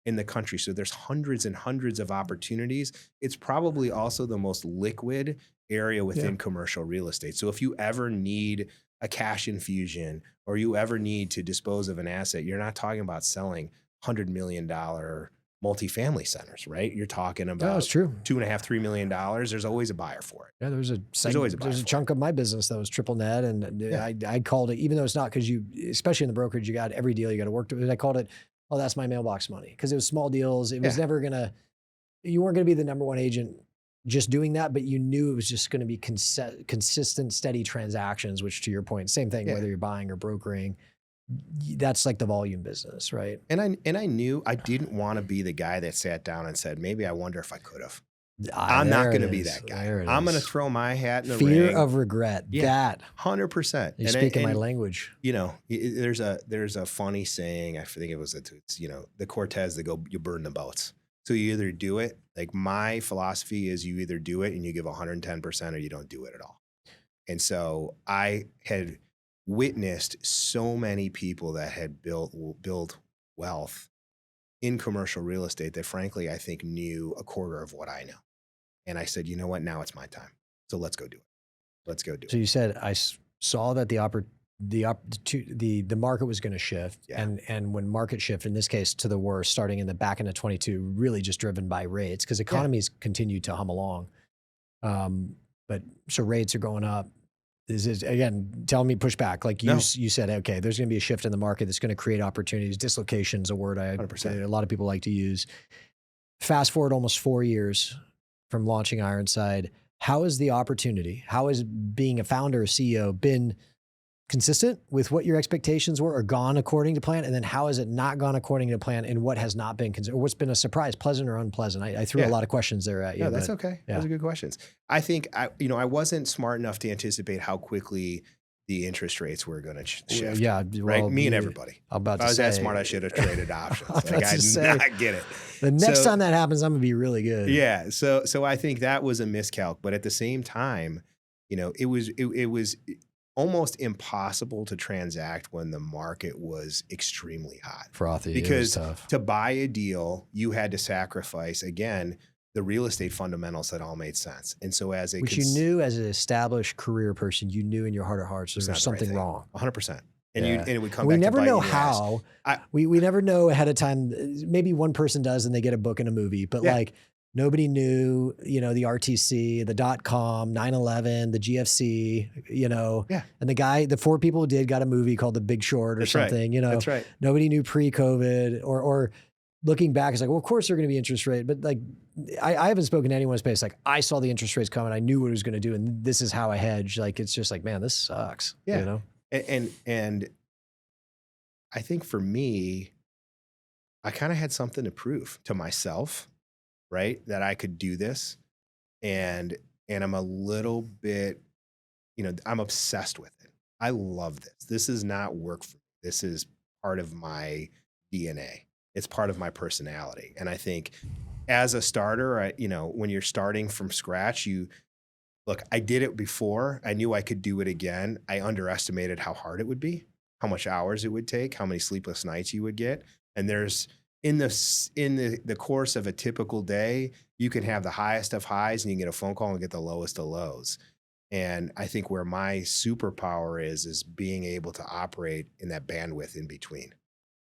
in the country. So there's hundreds and hundreds of opportunities. It's probably also the most liquid area within commercial real estate. So if you ever need a cash infusion or you ever need to dispose of an asset, you're not talking about selling $100 million multifamily centers, right? You're talking about that's true. $2.5, $3 million. There's always a buyer for it. Yeah, there's a chunk of my business that was triple net, and I called it, even though it's not, because especially in the brokerage, you got every deal you got to work to. I called it, oh, that's my mailbox money, because it was small deals. It was never you weren't gonna be the number one agent just doing that, but you knew it was just going to be consistent, steady transactions. Which, to your point, same thing whether you're buying or brokering. That's like the volume business, right? And I knew I didn't want to be the guy that sat down and said, maybe I wonder if I could have. I'm not going to be that guy. I'm going to throw my hat in the ring. Fear of regret. Yeah, that 100%. You're speaking my language. There's a funny saying. I think it was the Cortez. They go, you burn the boats. So you either do it. Like my philosophy is, you either do it and you give 110%, or you don't do it at all. And so I had witnessed so many people that had built wealth in commercial real estate that, frankly, I think knew a quarter of what I know. And I said, you know what? Now it's my time. So let's go do it. Let's go do it. So you said, I saw that the market was going to shift, and when market shift, in this case to the worst, starting in the back end of 22, really just driven by rates, because economies continue to hum along. But so rates are going up. This is, again, tell me, push back. Like you said, okay, there's going to be a shift in the market that's going to create opportunities. Dislocation is a word a lot of people like to use. Fast forward almost 4 years from launching Ironside. How is the opportunity? How has being a founder or CEO been consistent with what your expectations were, or gone according to plan? And then how has it not gone according to plan, and what has not been considered? What's been a surprise, pleasant or unpleasant? I threw a lot of questions there at you. No, that's okay. Those are good questions. I think I wasn't smart enough to anticipate how quickly the interest rates were going to Well, shift. yeah, Right. well, Me and everybody. I'm about If I to was that say, smart, I should have traded options. I was Like about I to did say, not get it. the next So, time that happens, I'm gonna be really good. yeah. So I think that was a miscalc. But at the same time, it was almost impossible to transact when the market was extremely hot. Frothy. It was Because tough. to buy a deal, you had to sacrifice, again, the real estate fundamentals that all made sense. And so as a Which you knew as an established career person, you knew in your heart of hearts there was something wrong. 100%. And Yeah. and it would come We back never to bite know you in the ass. how. I- We never know ahead of time. Maybe one person does and they get a book and a movie, but Yeah. like nobody knew, the RTC, the .com, 9/11, the GFC, Yeah. and the 4 people who did got a movie called The Big Short or That's right. something, That's right. nobody knew pre-COVID or looking back, it's like, well, of course they're going to be interest rate, but like, I haven't spoken to anyone in space. Like I saw the interest rates coming. I knew what it was going to do. And this is how I hedge. Like, it's just like, man, this sucks. Yeah. And I think for me, I kind of had something to prove to myself, right? That I could do this. And I'm a little bit, I'm obsessed with it. I love this. This is not work for me. This is part of my DNA. It's part of my personality. And I think as a starter, when you're starting from scratch, look, I did it before. I knew I could do it again. I underestimated how hard it would be, how much hours it would take, how many sleepless nights you would get. And there's in the course of a typical day, you can have the highest of highs and you can get a phone call and get the lowest of lows. And I think where my superpower is being able to operate in that bandwidth in between.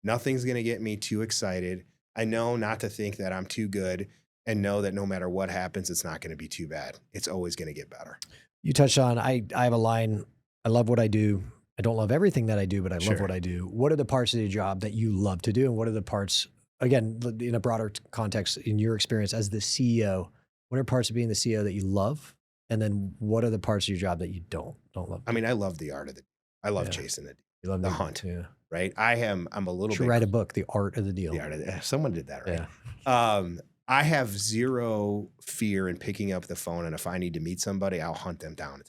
Nothing's going to get me too excited. I know not to think that I'm too good and know that no matter what happens, it's not going to be too bad. It's always going to get better. You touched on, I have a line, I love what I do. I don't love everything that I do, but I love what I do. What are the parts of the job that you love to do? And what are the parts, again, in a broader context, in your experience as the CEO, what are parts of being the CEO that you love? And then what are the parts of your job that you don't love? I mean, I love the art of I love chasing the You love the hunt. Yeah. Right. I'm a little Should bit. write a book, The Art of the Deal. The art of someone did that, right? Yeah. I have zero fear in picking up the phone. And if I need to meet somebody, I'll hunt them down.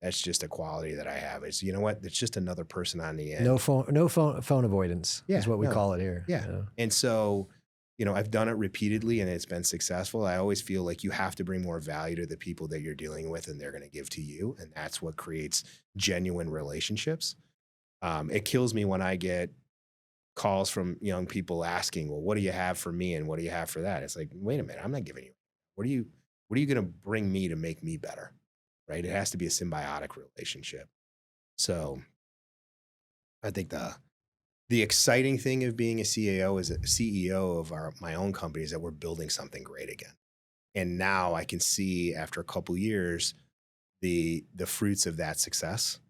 That's just a quality that I have. It's, you know what? It's just another person on the end. No phone avoidance is what we call it here. Yeah. And so, I've done it repeatedly and it's been successful. I always feel like you have to bring more value to the people that you're dealing with and they're going to give to you. And that's what creates genuine relationships. It kills me when I get calls from young people asking, well, what do you have for me? And what do you have for that? It's like, wait a minute, I'm not giving you, what are you going to bring me to make me better? Right. It has to be a symbiotic relationship. So I think the exciting thing of being a CEO as a CEO of my own company is that we're building something great again. And now I can see after a couple years, the fruits of that success.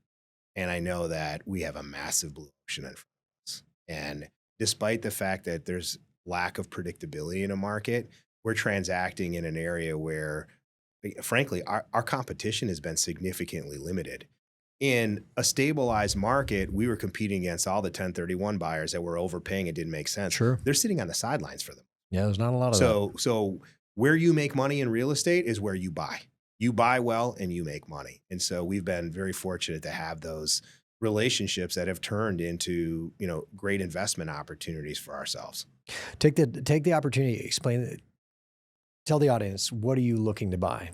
And I know that we have a massive blue ocean in front of us. And despite the fact that there's lack of predictability in a market, we're transacting in an area where, frankly, our competition has been significantly limited. In a stabilized market, we were competing against all the 1031 buyers that were overpaying. It didn't make sense. Sure. They're sitting on the sidelines for them. Yeah, there's not a lot of that. So where you make money in real estate is where you buy. You buy well and you make money. And so we've been very fortunate to have those relationships that have turned into, great investment opportunities for ourselves. Take the opportunity, explain it. Tell the audience, what are you looking to buy?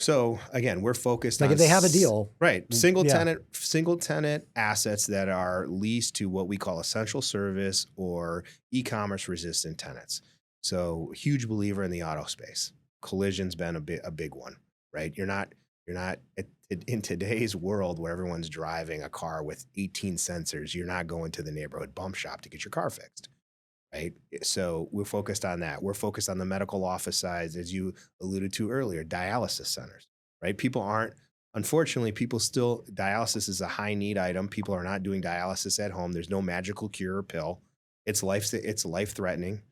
So again, we're focused on if they have a deal, right? Single tenant assets that are leased to what we call essential service or e-commerce resistant tenants. So huge believer in the auto space. Collision's been a big one, right? You're not in today's world where everyone's driving a car with 18 sensors. You're not going to the neighborhood bump shop to get your car fixed. Right. So we're focused on that. We're focused on the medical office side, as you alluded to earlier, dialysis centers, right? Unfortunately, dialysis is a high need item. People are not doing dialysis at home. There's no magical cure or pill. It's life threatening.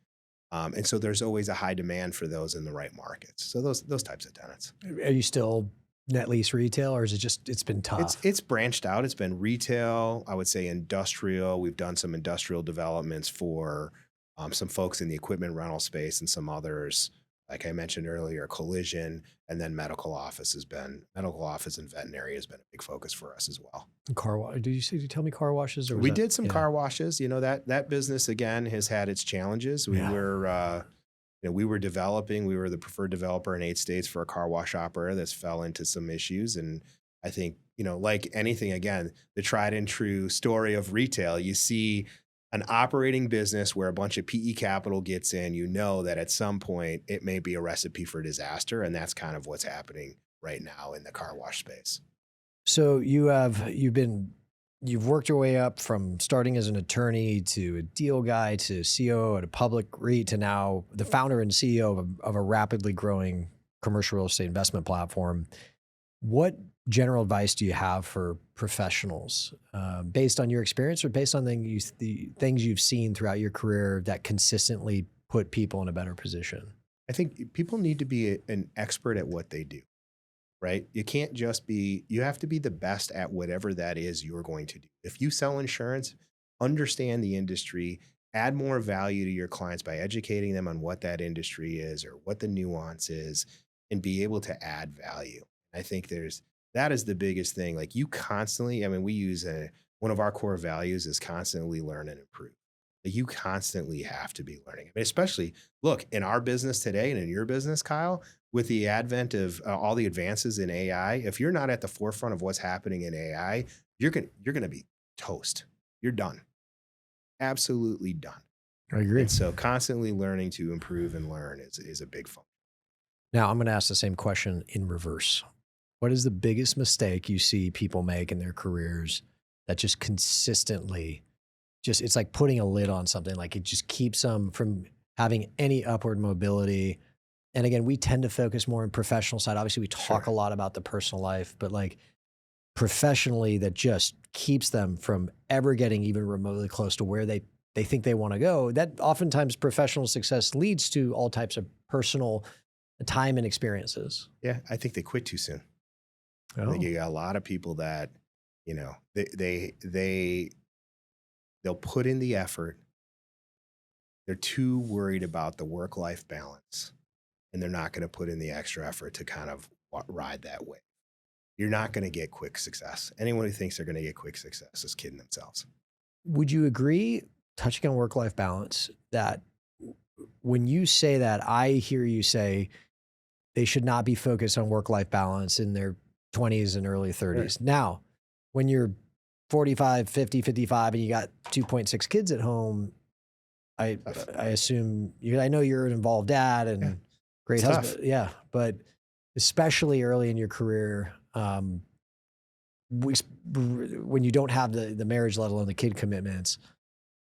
And so there's always a high demand for those in the right markets. So those types of tenants. Are you still net lease retail, or is it just, it's been tough? It's branched out. It's been retail. I would say industrial. We've done some industrial developments for some folks in the equipment rental space and some others. like I mentioned earlier, collision, and then medical office and veterinary has been a big focus for us as well. Car wash. Did you tell me car washes? Or was We that, did some yeah. car washes. That business again has had its challenges. We were developing. We were the preferred developer in 8 states for a car wash operator that's fell into some issues. And I think, like anything, again, the tried and true story of retail, you see an operating business where a bunch of PE capital gets in, that at some point it may be a recipe for disaster. And that's kind of what's happening right now in the car wash space. So you've worked your way up from starting as an attorney to a deal guy to CEO at a public REIT to now the founder and CEO of a rapidly growing commercial real estate investment platform. What general advice do you have for professionals based on your experience or based on the things you've seen throughout your career that consistently put people in a better position? I think people need to be an expert at what they do, right? You have to be the best at whatever that is you're going to do. If you sell insurance, understand the industry, add more value to your clients by educating them on what that industry is or what the nuance is, and be able to add value. I think that is the biggest thing. Like you constantly, we use one of our core values is constantly learn and improve. Like you constantly have to be learning. Especially look in our business today and in your business, Kyle, with the advent of all the advances in AI, if you're not at the forefront of what's happening in AI, you're going to be toast. You're done. Absolutely done. I agree. And so constantly learning to improve and learn is a big function. Now I'm going to ask the same question in reverse. What is the biggest mistake you see people make in their careers that just consistently it's like putting a lid on something, like it just keeps them from having any upward mobility? And again, we tend to focus more on professional side. Obviously we talk a lot about the personal life, but like professionally that just keeps them from ever getting even remotely close to where they think they want to go. That oftentimes professional success leads to all types of personal time and experiences. Yeah. I think they quit too soon. Oh. I think you got a lot of people that, they'll put in the effort. They're too worried about the work-life balance, and they're not going to put in the extra effort to kind of ride that wave. You're not going to get quick success. Anyone who thinks they're going to get quick success is kidding themselves. Would you agree, touching on work-life balance, that when you say that, I hear you say they should not be focused on work-life balance in their 20s and early 30s. Sure. Now, when you're 45, 50, 55, and you got 2.6 kids at home, I assume I know you're an involved dad and great husband. Tough. Yeah. But especially early in your career, when you don't have the marriage, let alone the kid commitments,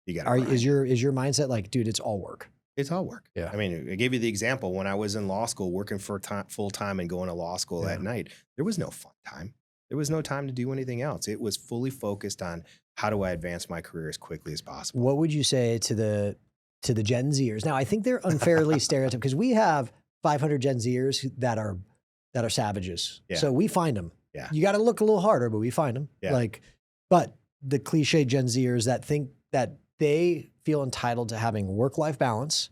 is your mindset like, dude, it's all work? It's all work. Yeah. I gave you the example when I was in law school, working for full time and going to law school at night. There was no fun time. There was no time to do anything else. It was fully focused on how do I advance my career as quickly as possible. What would you say to the Gen Zers? Now, I think they're unfairly stereotyped because we have 500 Gen Zers that are savages. Yeah. So we find them. Yeah. You got to look a little harder, but we find them. Yeah. But the cliche Gen Zers that think that they feel entitled to having work-life balance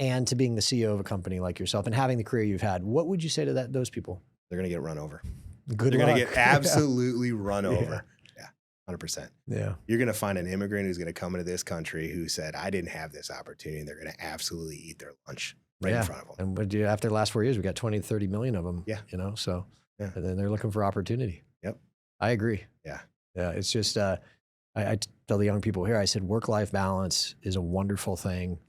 and to being the CEO of a company like yourself and having the career you've had, what would you say to those people? They're going to get run over. Good They're luck. going to get absolutely run over. Yeah, 100%. Yeah. You're going to find an immigrant who's going to come into this country who said, I didn't have this opportunity, and they're going to absolutely eat their lunch in front of them. And after the last 4 years, we got 20 to 30 million of them. Yeah. So and then they're looking for opportunity. Yep. I agree. Yeah. Yeah. It's just, I tell the young people here, I said, work-life balance is a wonderful thing.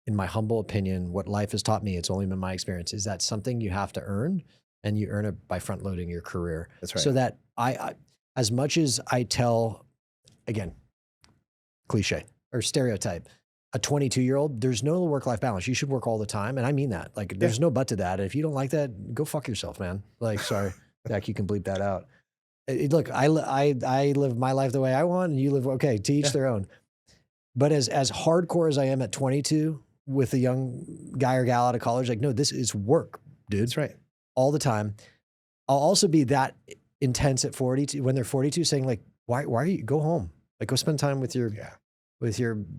In my humble opinion, what life has taught me, it's only been my experience, is that something you have to earn, and you earn it by front-loading your career. That's right. So that I as much as I tell, again, cliche or stereotype, a 22-year-old, there's no work-life balance. You should work all the time. And I mean that. Like, there's no but to that. And if you don't like that, go fuck yourself, man. Like, sorry, Zach, you can bleep that out. Look, I live my life the way I want, and you live, okay, to each their own. But as hardcore as I am at 22 with a young guy or gal out of college, like, no, this is work, dude. That's right. All the time. I'll also be that intense at 42, when they're 42, saying like, why are you, go home? Like, go spend time with your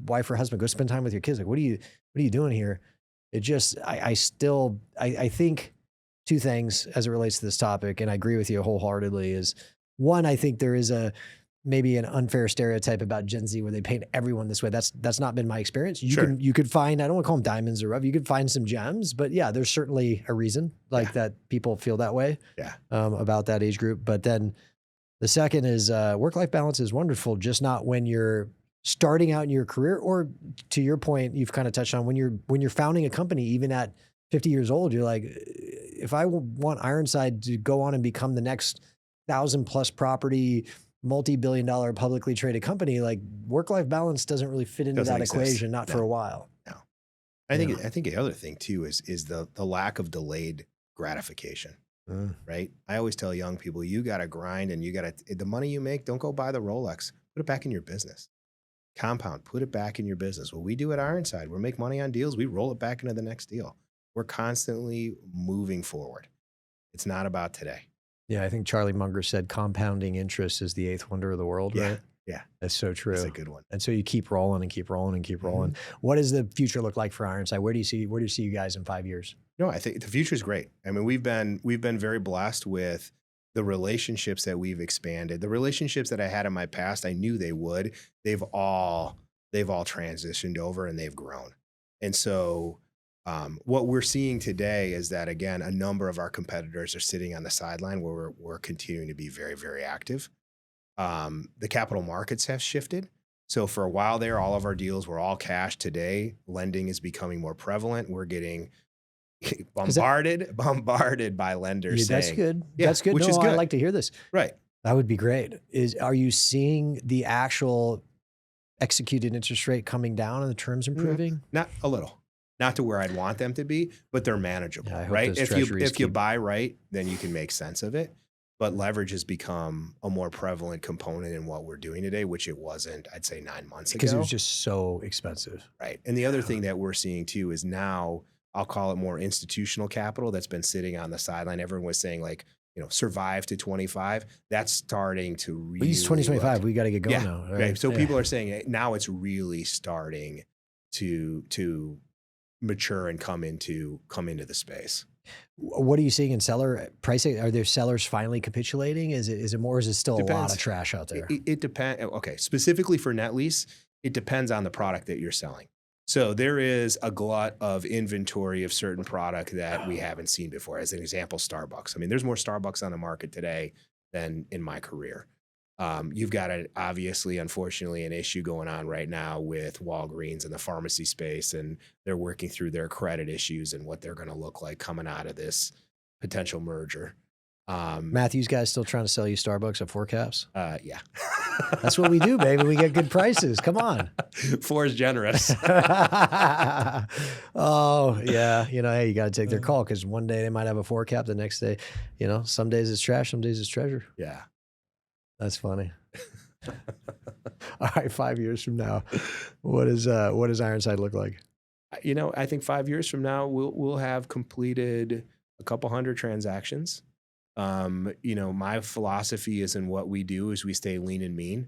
wife or husband, go spend time with your kids. Like, what are you doing here? It just, I think two things as it relates to this topic, and I agree with you wholeheartedly, is one, I think there is maybe an unfair stereotype about Gen Z where they paint everyone this way. That's not been my experience. You could find, I don't want to call them diamonds or rough, you could find some gems, but yeah, there's certainly a reason that people feel that way about that age group. But then the second is work-life balance is wonderful, just not when you're starting out in your career, or to your point, you've kind of touched on when you're founding a company, even at 50 years old, you're like, if I want Ironside to go on and become the next 1,000+ property, multi-billion-dollar publicly traded company, like work-life balance doesn't really fit into that equation, not for a while. No. I think the other thing too is the lack of delayed gratification. Right? I always tell young people, you got to grind, and the money you make, don't go buy the Rolex, put it back in your business. Compound, put it back in your business. What we do at Ironside, we make money on deals, we roll it back into the next deal. We're constantly moving forward. It's not about today. Yeah, I think Charlie Munger said compounding interest is the eighth wonder of the world, right? Yeah. That's so true. That's a good one. And so you keep rolling and keep rolling and keep rolling. What does the future look like for Ironside? Where do you see you guys in 5 years? No, I think the future is great. I mean, we've been very blessed with the relationships that we've expanded. The relationships that I had in my past, I knew they would. They've all transitioned over, and they've grown. And so what we're seeing today is that, again, a number of our competitors are sitting on the sideline where we're continuing to be very, very active. The capital markets have shifted. So for a while there, all of our deals were all cash. Today, lending is becoming more prevalent. We're getting bombarded by lenders saying, that's good. That's good. Which is good. I like to hear this. Right. That would be great. Are you seeing the actual executed interest rate coming down and the terms improving? Not a little. Not to where I'd want them to be, but they're manageable, right? If you buy right, then you can make sense of it. But leverage has become a more prevalent component in what we're doing today, which it wasn't, I'd say, 9 months ago. Because it was just so expensive. Right. And the other thing that we're seeing too is now, I'll call it more institutional capital that's been sitting on the sideline. Everyone was saying, like, survive to 25. That's starting to really. It's 2025. We got to get going now. Right. So people are saying now it's really starting to mature and come into the space. What are you seeing in seller pricing? Are there sellers finally capitulating? Is it more? Is it still a lot of trash out there? It depends. Okay, specifically for net lease, it depends on the product that you're selling. So there is a glut of inventory of certain product that we haven't seen before. As an example, Starbucks. I mean, there's more Starbucks on the market today than in my career. You've got obviously, unfortunately, an issue going on right now with Walgreens and the pharmacy space, and they're working through their credit issues and what they're going to look like coming out of this potential merger. Matthew's guys still trying to sell you Starbucks at 4 caps? Yeah. That's what we do, baby. We get good prices. Come on. 4 is generous. Oh, yeah. Hey, you got to take their call, because one day they might have a 4 cap. The next day, some days it's trash, some days it's treasure. Yeah. That's funny. All right, 5 years from now, what does Ironside look like? I think 5 years from now, we'll have completed a couple hundred transactions. My philosophy is, in what we do is we stay lean and mean.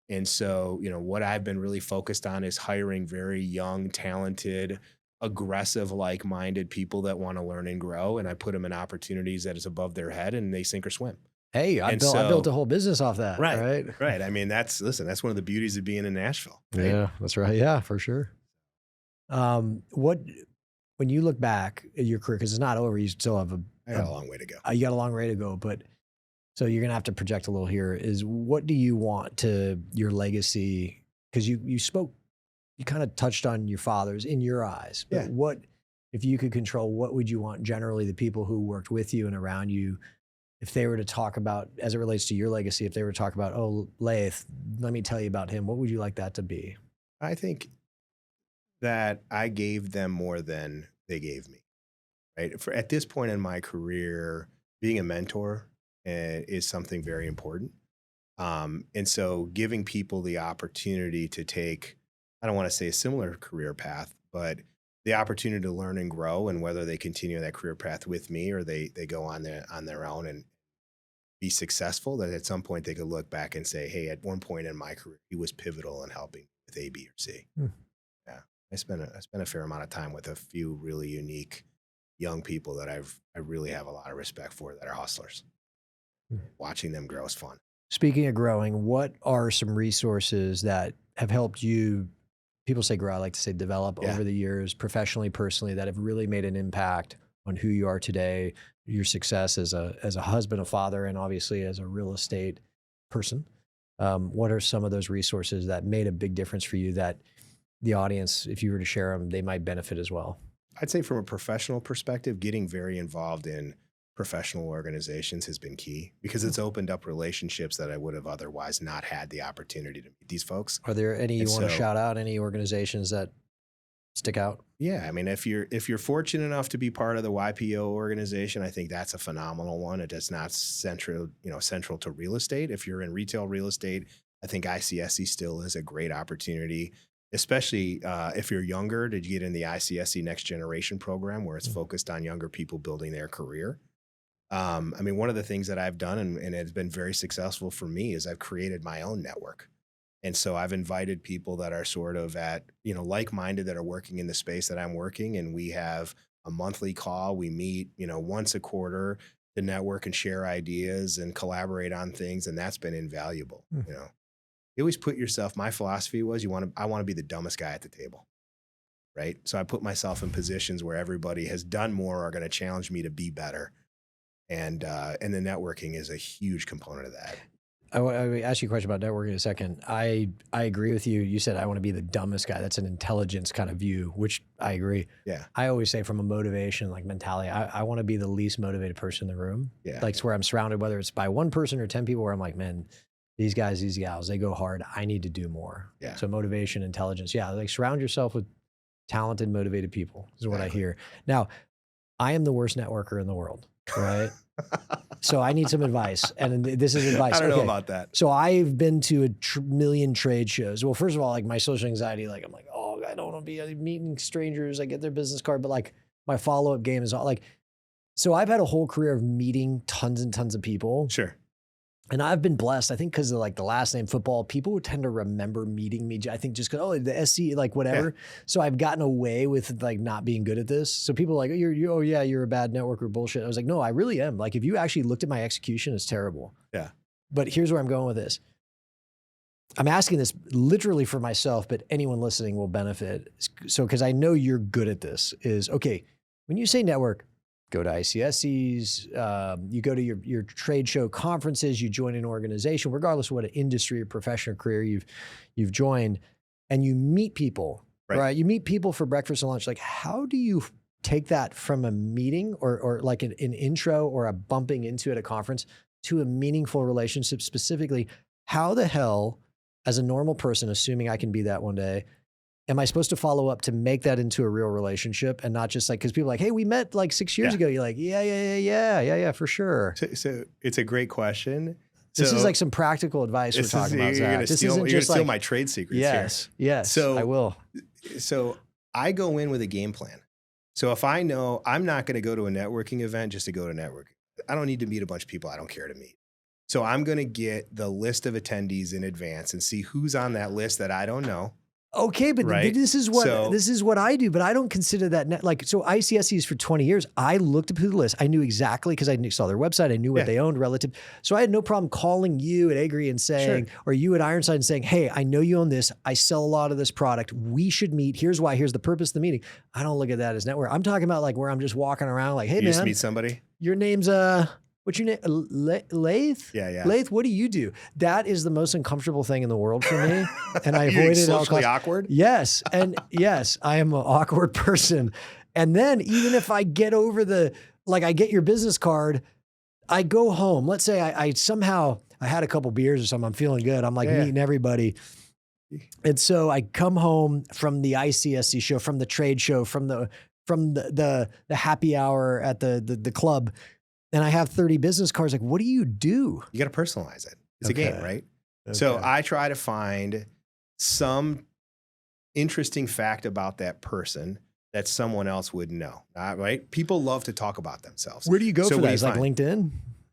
And so, what I've been really focused on is hiring very young, talented, aggressive, like-minded people that want to learn and grow. And I put them in opportunities that is above their head, and they sink or swim. Hey, I built a whole business off that. Right. I mean, that's one of the beauties of being in Nashville. Right? Yeah, that's right. Yeah, for sure. When you look back at your career, because it's not over, you still have I got a long way to go. You got a long way to go, but so you're going to have to project a little here. Is what do you want to your legacy? Because you kind of touched on your father's in your eyes. But what, if you could control, what would you want generally the people who worked with you and around you, if they were to talk about, as it relates to your legacy, if they were to talk about, oh, Laith, let me tell you about him, what would you like that to be? I think that I gave them more than they gave me. Right? At this point in my career, being a mentor is something very important. And so giving people the opportunity to take, I don't want to say a similar career path, but the opportunity to learn and grow, and whether they continue that career path with me or they go on their own and be successful, that at some point they could look back and say, hey, at one point in my career, he was pivotal in helping with A, B, or C. Yeah. I spent a fair amount of time with a few really unique young people that I really have a lot of respect for that are hustlers. Watching them grow is fun. Speaking of growing, what are some resources that have helped you, people say grow, I like to say develop Yeah. over the years, professionally, personally, that have really made an impact on who you are today, your success as a husband, a father, and obviously as a real estate person? What are some of those resources that made a big difference for you that the audience, if you were to share them, they might benefit as well? I'd say from a professional perspective, getting very involved in professional organizations has been key because it's opened up relationships that I would have otherwise not had the opportunity to meet these folks. Are there any you And want to so- shout out, any organizations that stick out? Yeah, I mean, if you're fortunate enough to be part of the YPO organization, I think that's a phenomenal one. It's not central to real estate. If you're in retail real estate, I think ICSC still is a great opportunity, especially if you're younger, to get in the ICSC Next Generation program where it's focused on younger people building their career. I mean, one of the things that I've done and it's been very successful for me is I've created my own network. And so I've invited people that are sort of at, like-minded that are working in the space that I'm working. And we have a monthly call. We meet, once a quarter to network and share ideas and collaborate on things. And that's been invaluable. You always put yourself, my philosophy was I want to be the dumbest guy at the table. Right. So I put myself in positions where everybody has done more or are going to challenge me to be better. And the networking is a huge component of that. I ask you a question about networking in a second. I agree with you. You said, I want to be the dumbest guy. That's an intelligence kind of view, which I agree. Yeah. I always say from a motivation, like mentality, I want to be the least motivated person in the room. Yeah. Like it's where I'm surrounded, whether it's by one person or 10 people, where I'm like, man, these guys, these gals, they go hard. I need to do more. Yeah. So motivation, intelligence. Yeah. Like surround yourself with talented, motivated people is what I hear. Now, I am the worst networker in the world, right? So I need some advice, and this is advice. I don't know about that. So I've been to a million trade shows. Well, first of all, like my social anxiety, like I'm like, oh, I don't want to be meeting strangers. I get their business card, but like my follow-up game is all like, so I've had a whole career of meeting tons and tons of people. Sure. And I've been blessed, I think, because of like the last name football, people would tend to remember meeting me. I think just because, oh, the SC, like whatever. Yeah. So I've gotten away with like not being good at this. So people are like, oh yeah, you're a bad networker, bullshit. I was like, no, I really am. Like if you actually looked at my execution, it's terrible. Yeah. But here's where I'm going with this. I'm asking this literally for myself, but anyone listening will benefit. So, because I know you're good at this, is okay, when you say network, go to ICSCs, you go to your trade show conferences, you join an organization, regardless of what an industry or professional career you've joined, and you meet people, right? You meet people for breakfast and lunch. Like, how do you take that from a meeting or like an intro or a bumping into at a conference to a meaningful relationship? Specifically, how the hell, as a normal person, assuming I can be that one day, am I supposed to follow up to make that into a real relationship and not just like, because people are like, hey, we met like 6 years ago. You're like, yeah, for sure. So it's a great question. This is like some practical advice we're talking about, Zach. This isn't just like, steal my trade secrets here. Yes, so I will. So I go in with a game plan. So if I know I'm not going to go to a networking event just to go to networking, I don't need to meet a bunch of people I don't care to meet. So I'm going to get the list of attendees in advance and see who's on that list that I don't know. Okay, but this is what I do, but I don't consider that so ICSCs for 20 years. I looked up the list. I knew exactly because I saw their website. I knew what they owned relative. So I had no problem calling you at Agree and saying, or you at Ironside and saying, hey, I know you own this. I sell a lot of this product. We should meet. Here's why. Here's the purpose of the meeting. I don't look at that as network. I'm talking about like where I'm just walking around like, hey, man. You just meet somebody? Your name's what's your name? Laith? Yeah. Laith, what do you do? That is the most uncomfortable thing in the world for me. And I avoid it. Socially awkward? Yes. And yes, I am an awkward person. And then even if I get over I get your business card, I go home. Let's say I somehow had a couple beers or something. I'm feeling good. I'm like meeting everybody. And so I come home from the ICSC show, from the trade show, from the happy hour at the club. And I have 30 business cards. Like, what do? You got to personalize it. It's a game, right? Okay. So I try to find some interesting fact about that person that someone else would know, right? People love to talk about themselves. Where do you go for that? Is like LinkedIn?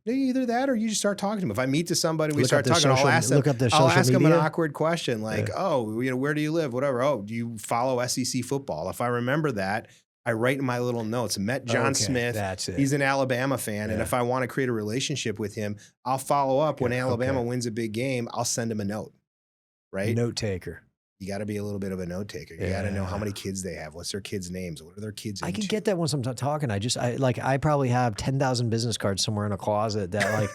Either that or you just start talking to them. If I meet to somebody, we Look start up their talking, social- I'll ask look up their social them an media. awkward question like, oh, where do you live? Whatever. Oh, do you follow SEC football? If I remember that, I write in my little notes, met John Smith. That's it. He's an Alabama fan. And if I want to create a relationship with him, I'll follow up when Alabama wins a big game. I'll send him a note, right? Note taker. You got to be a little bit of a note taker. You got to know how many kids they have. What's their kids' names? What are their kids into? I can get that once I'm talking. I probably have 10,000 business cards somewhere in a closet that like,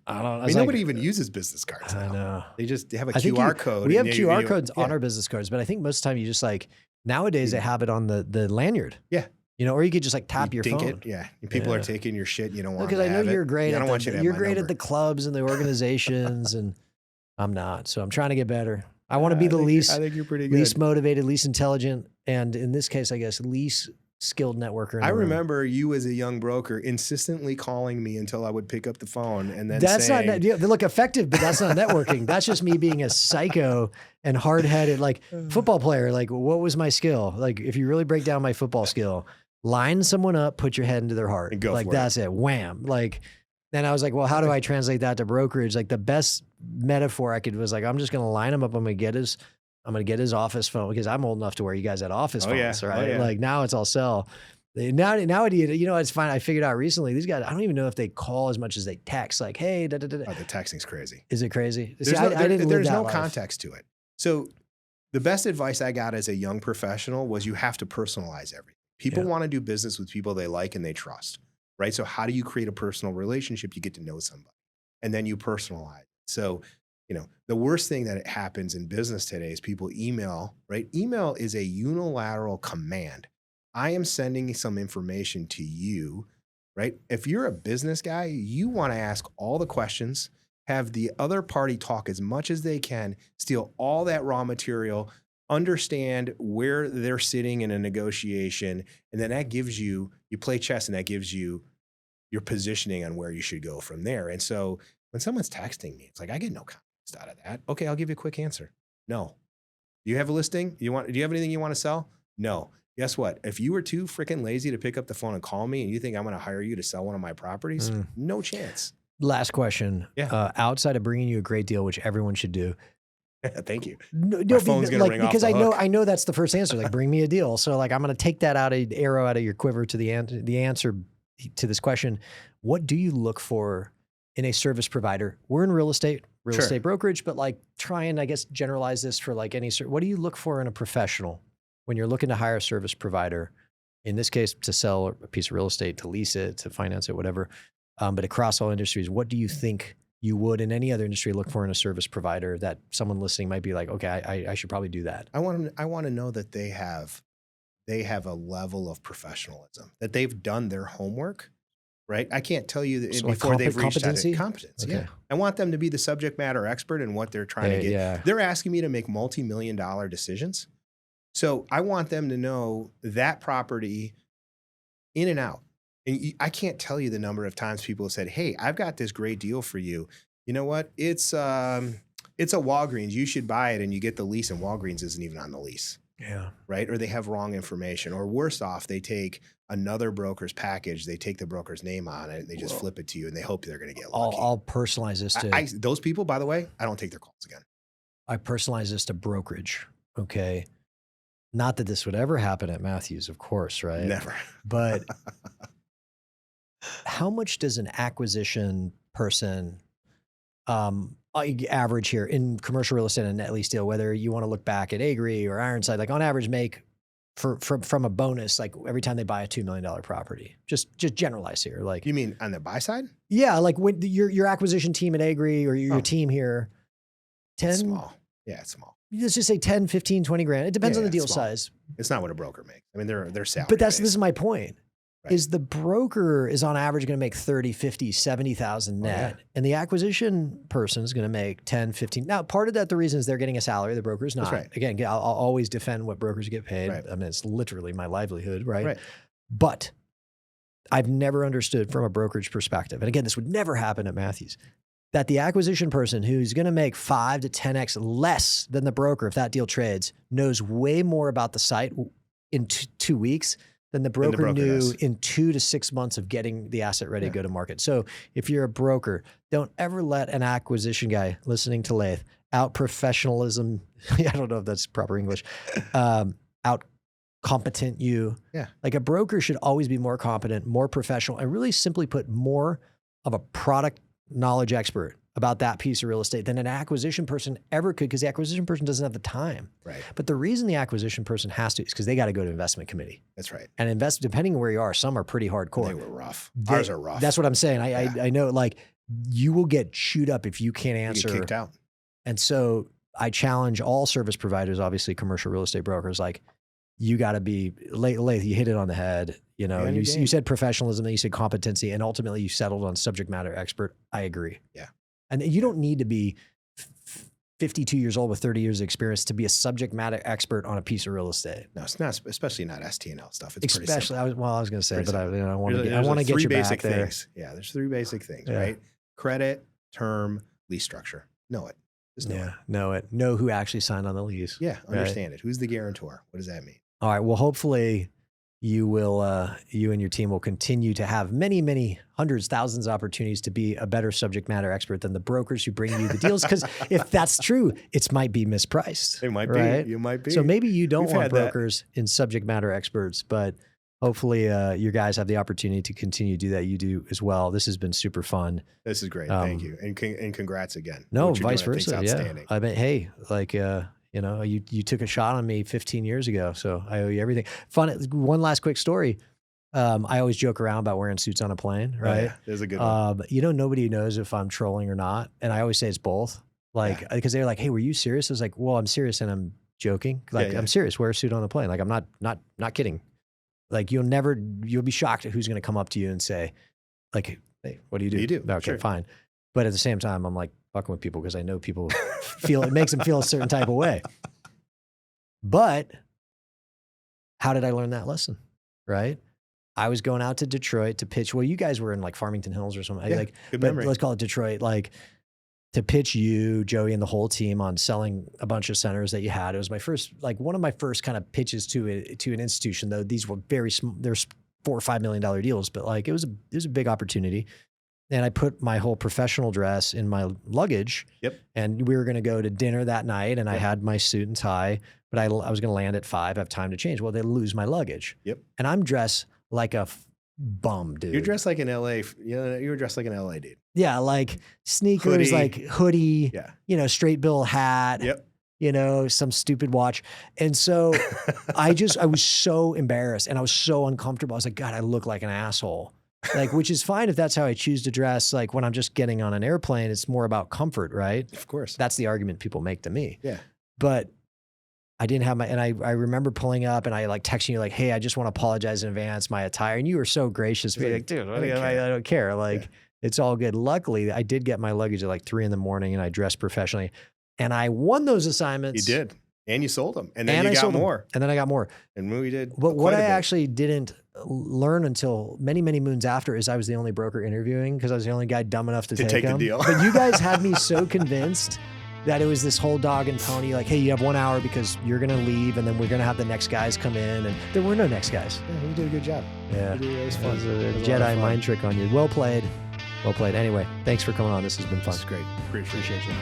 I don't know. I mean, nobody even uses business cards now. I know. They just have a QR code. We have QR codes on our business cards, but I think most of the time you just like, nowadays they have it on the lanyard. Yeah. You know, or you could just like tap your phone. It. Yeah. People are taking your shit. You don't want to because I know you're great. I don't want you to have You're my great number. at the clubs and the organizations, and I'm not. So I'm trying to get better. I want to be the least. I think you're pretty good. Least motivated, least intelligent, and in this case, I guess, least skilled networker. I remember you as a young broker insistently calling me until I would pick up the phone and then that's saying, not. They look effective, but that's not networking. That's just me being a psycho and hard-headed, like football player. Like, what was my skill? Like, if you really break down my football skill, line someone up, put your head into their heart. And go like for that's it. Wham. Like, then I was like, well, how do I translate that to brokerage? Like the best metaphor I could was like, I'm just going to line him up. I'm going to get his office phone because I'm old enough to where you guys had office phones, right? Yeah. Like now it's all cell. Nowadays, you know, it's fine. I figured out recently, these guys, I don't even know if they call as much as they text. Like, hey, da, da, da. Oh, the texting's crazy. Is it crazy? There's no life. context to it. So the best advice I got as a young professional was you have to personalize everything. People want to do business with people they like and they trust, right? So how do you create a personal relationship? You get to know somebody and then you personalize. So, you know, the worst thing that happens in business today is people email, right? Email is a unilateral command. I am sending some information to you, right? If you're a business guy, you want to ask all the questions, have the other party talk as much as they can, steal all that raw material, understand where they're sitting in a negotiation. And then that gives you play chess and that gives you your positioning on where you should go from there. And so when someone's texting me, it's like, I get no context out of that. Okay, I'll give you a quick answer. No. Do you have a listing? Do you have anything you want to sell? No. Guess what? If you were too freaking lazy to pick up the phone and call me and you think I'm going to hire you to sell one of my properties, no chance. Last question. Yeah. Outside of bringing you a great deal, which everyone should do. Thank you. No, my phone's going to ring off because the hook. I know that's the first answer. Like, bring me a deal. So like, I'm going to take that arrow out of your quiver to the answer to this question. What do you look for in a service provider? We're in real estate brokerage, but like try and I guess generalize this for like any, what do you look for in a professional when you're looking to hire a service provider? In this case, to sell a piece of real estate, to lease it, to finance it, whatever. But across all industries, what do you think you would in any other industry look for in a service provider that someone listening might be like, okay, I should probably do that? I want to know that they have a level of professionalism, that they've done their homework, right? I can't tell you that before they've reached competence. Okay. Yeah. I want them to be the subject matter expert in what they're trying to get. Yeah. They're asking me to make multi-million-dollar decisions. So I want them to know that property in and out. And I can't tell you the number of times people have said, hey, I've got this great deal for you. You know what? It's a Walgreens. You should buy it. And you get the lease and Walgreens isn't even on the lease. Yeah. Right? Or they have wrong information. Or worse off, they take another broker's package. They take the broker's name on it and they just flip it to you and they hope they're going to get lucky. I'll personalize this to... those people, by the way, I don't take their calls again. I personalize this to brokerage. Okay. Not that this would ever happen at Matthews, of course, right? Never. But how much does an acquisition person average here in commercial real estate and net lease deal, whether you want to look back at Agree or Ironside, like on average make from a bonus, like every time they buy a $2 million property? Just generalize here. Like, you mean on the buy side? Yeah. Like when your acquisition team at Agree or your team here, 10, it's small. Yeah, it's small. Let's just say 10, 15, 20 grand. It depends on the deal size. It's not what a broker makes. I mean, they're salary. But this is my point. Right. Is the broker is on average going to make 30, 50, 70,000 net. And the acquisition person is going to make 10, 15. Now, part of that, the reason is they're getting a salary. The broker's not. That's right. Again, I'll always defend what brokers get paid. Right. I mean, it's literally my livelihood, right? Right. But I've never understood from a brokerage perspective, and again, this would never happen at Matthews, that the acquisition person who's going to make 5 to 10x less than the broker if that deal trades knows way more about the site in 2 weeks than the broker knew does. in 2 to 6 months of getting the asset ready to go to market. So if you're a broker, don't ever let an acquisition guy listening to Laith out professionalism. I don't know if that's proper English. Out competent you. Yeah. Like a broker should always be more competent, more professional, and really simply put more of a product knowledge expert about that piece of real estate than an acquisition person ever could, because the acquisition person doesn't have the time. Right. But the reason the acquisition person has to is because they got to go to investment committee. That's right. And depending on where you are, some are pretty hardcore. They were rough. Ours are rough. That's what I'm saying. I know, like, you will get chewed up if you can't answer. You get kicked out. And so I challenge all service providers, obviously commercial real estate brokers, like, you got to be, Laith, you hit it on the head. You know, you said professionalism, then you said competency, and ultimately you settled on subject matter expert. I agree. Yeah. And you don't need to be 52 years old with 30 years of experience to be a subject matter expert on a piece of real estate. No, it's not, especially not STNL stuff. It's especially, pretty simple. I was going to say, pretty but I want to like get you basic back there. things. Yeah, there's 3 basic things, right? Credit, term, lease structure. Know it. Just know it. Know it. Know who actually signed on the lease. Yeah, understand it. Who's the guarantor? What does that mean? All right. Well, hopefully you will, you and your team will continue to have many, many hundreds, thousands of opportunities to be a better subject matter expert than the brokers who bring you the deals. Because if that's true, it might be mispriced. It might right? be. You might be. So maybe you don't want brokers in subject matter experts, but hopefully you guys have the opportunity to continue to do that. You do as well. This has been super fun. This is great. Thank you. And congrats again. No, vice versa. Outstanding. I mean, hey, like, you know, you took a shot on me 15 years ago, so I owe you everything. Fun. One last quick story. I always joke around about wearing suits on a plane, right? Oh, yeah. There's a good one. You know, nobody knows if I'm trolling or not, and I always say it's both. Like, because they're like, "Hey, were you serious?" I was like, "Well, I'm serious, and I'm joking. Like, I'm serious. Wear a suit on the plane. Like, I'm not kidding. Like, you'll be shocked at who's going to come up to you and say, like, hey, what do you do? You do. Okay, Sure. fine. But at the same time, I'm like fucking with people because I know people it makes them feel a certain type of way. But how did I learn that lesson? Right? I was going out to Detroit to pitch. Well, you guys were in like Farmington Hills or something. Yeah, like, good but memory. let's call it Detroit. Like, to pitch you, Joey, and the whole team on selling a bunch of centers that you had. It was one of my first kind of pitches to an institution. Though these were very small. There's $4 or $5 million deals, but like it was a big opportunity. And I put my whole professional dress in my luggage. Yep. And we were going to go to dinner that night, and I had my suit and tie, but I was going to land at 5, have time to change. Well, they lose my luggage. Yep. And I'm dressed like a bum, dude. You're dressed like an LA. You were dressed like an LA dude. Yeah, like sneakers, like hoodie. Yeah. You know, straight bill hat. Yep. You know, some stupid watch. And so I was so embarrassed and I was so uncomfortable. I was like, God, I look like an asshole. Like, which is fine if that's how I choose to dress. Like when I'm just getting on an airplane, it's more about comfort, right? Of course. That's the argument people make to me. Yeah. But I didn't have and I remember pulling up and I like texting you like, hey, I just want to apologize in advance, my attire. And you were so gracious. Like, dude, I don't care. Like, it's all good. Luckily, I did get my luggage at like 3 a.m. and I dressed professionally. And I won those assignments. You did. And you sold them. And then you got more. And then I got more. And we did. But what I actually didn't learn until many, many moons after is I was the only broker interviewing because I was the only guy dumb enough to take the deal. But you guys had me so convinced that it was this whole dog and pony, like, hey, you have 1 hour because you're going to leave and then we're going to have the next guys come in. And there were no next guys. Yeah, you did a good job. Yeah. It was fun. It was a Jedi mind trick on you. Well played. Well played. Anyway, thanks for coming on. This has been fun. This is great. Appreciate you.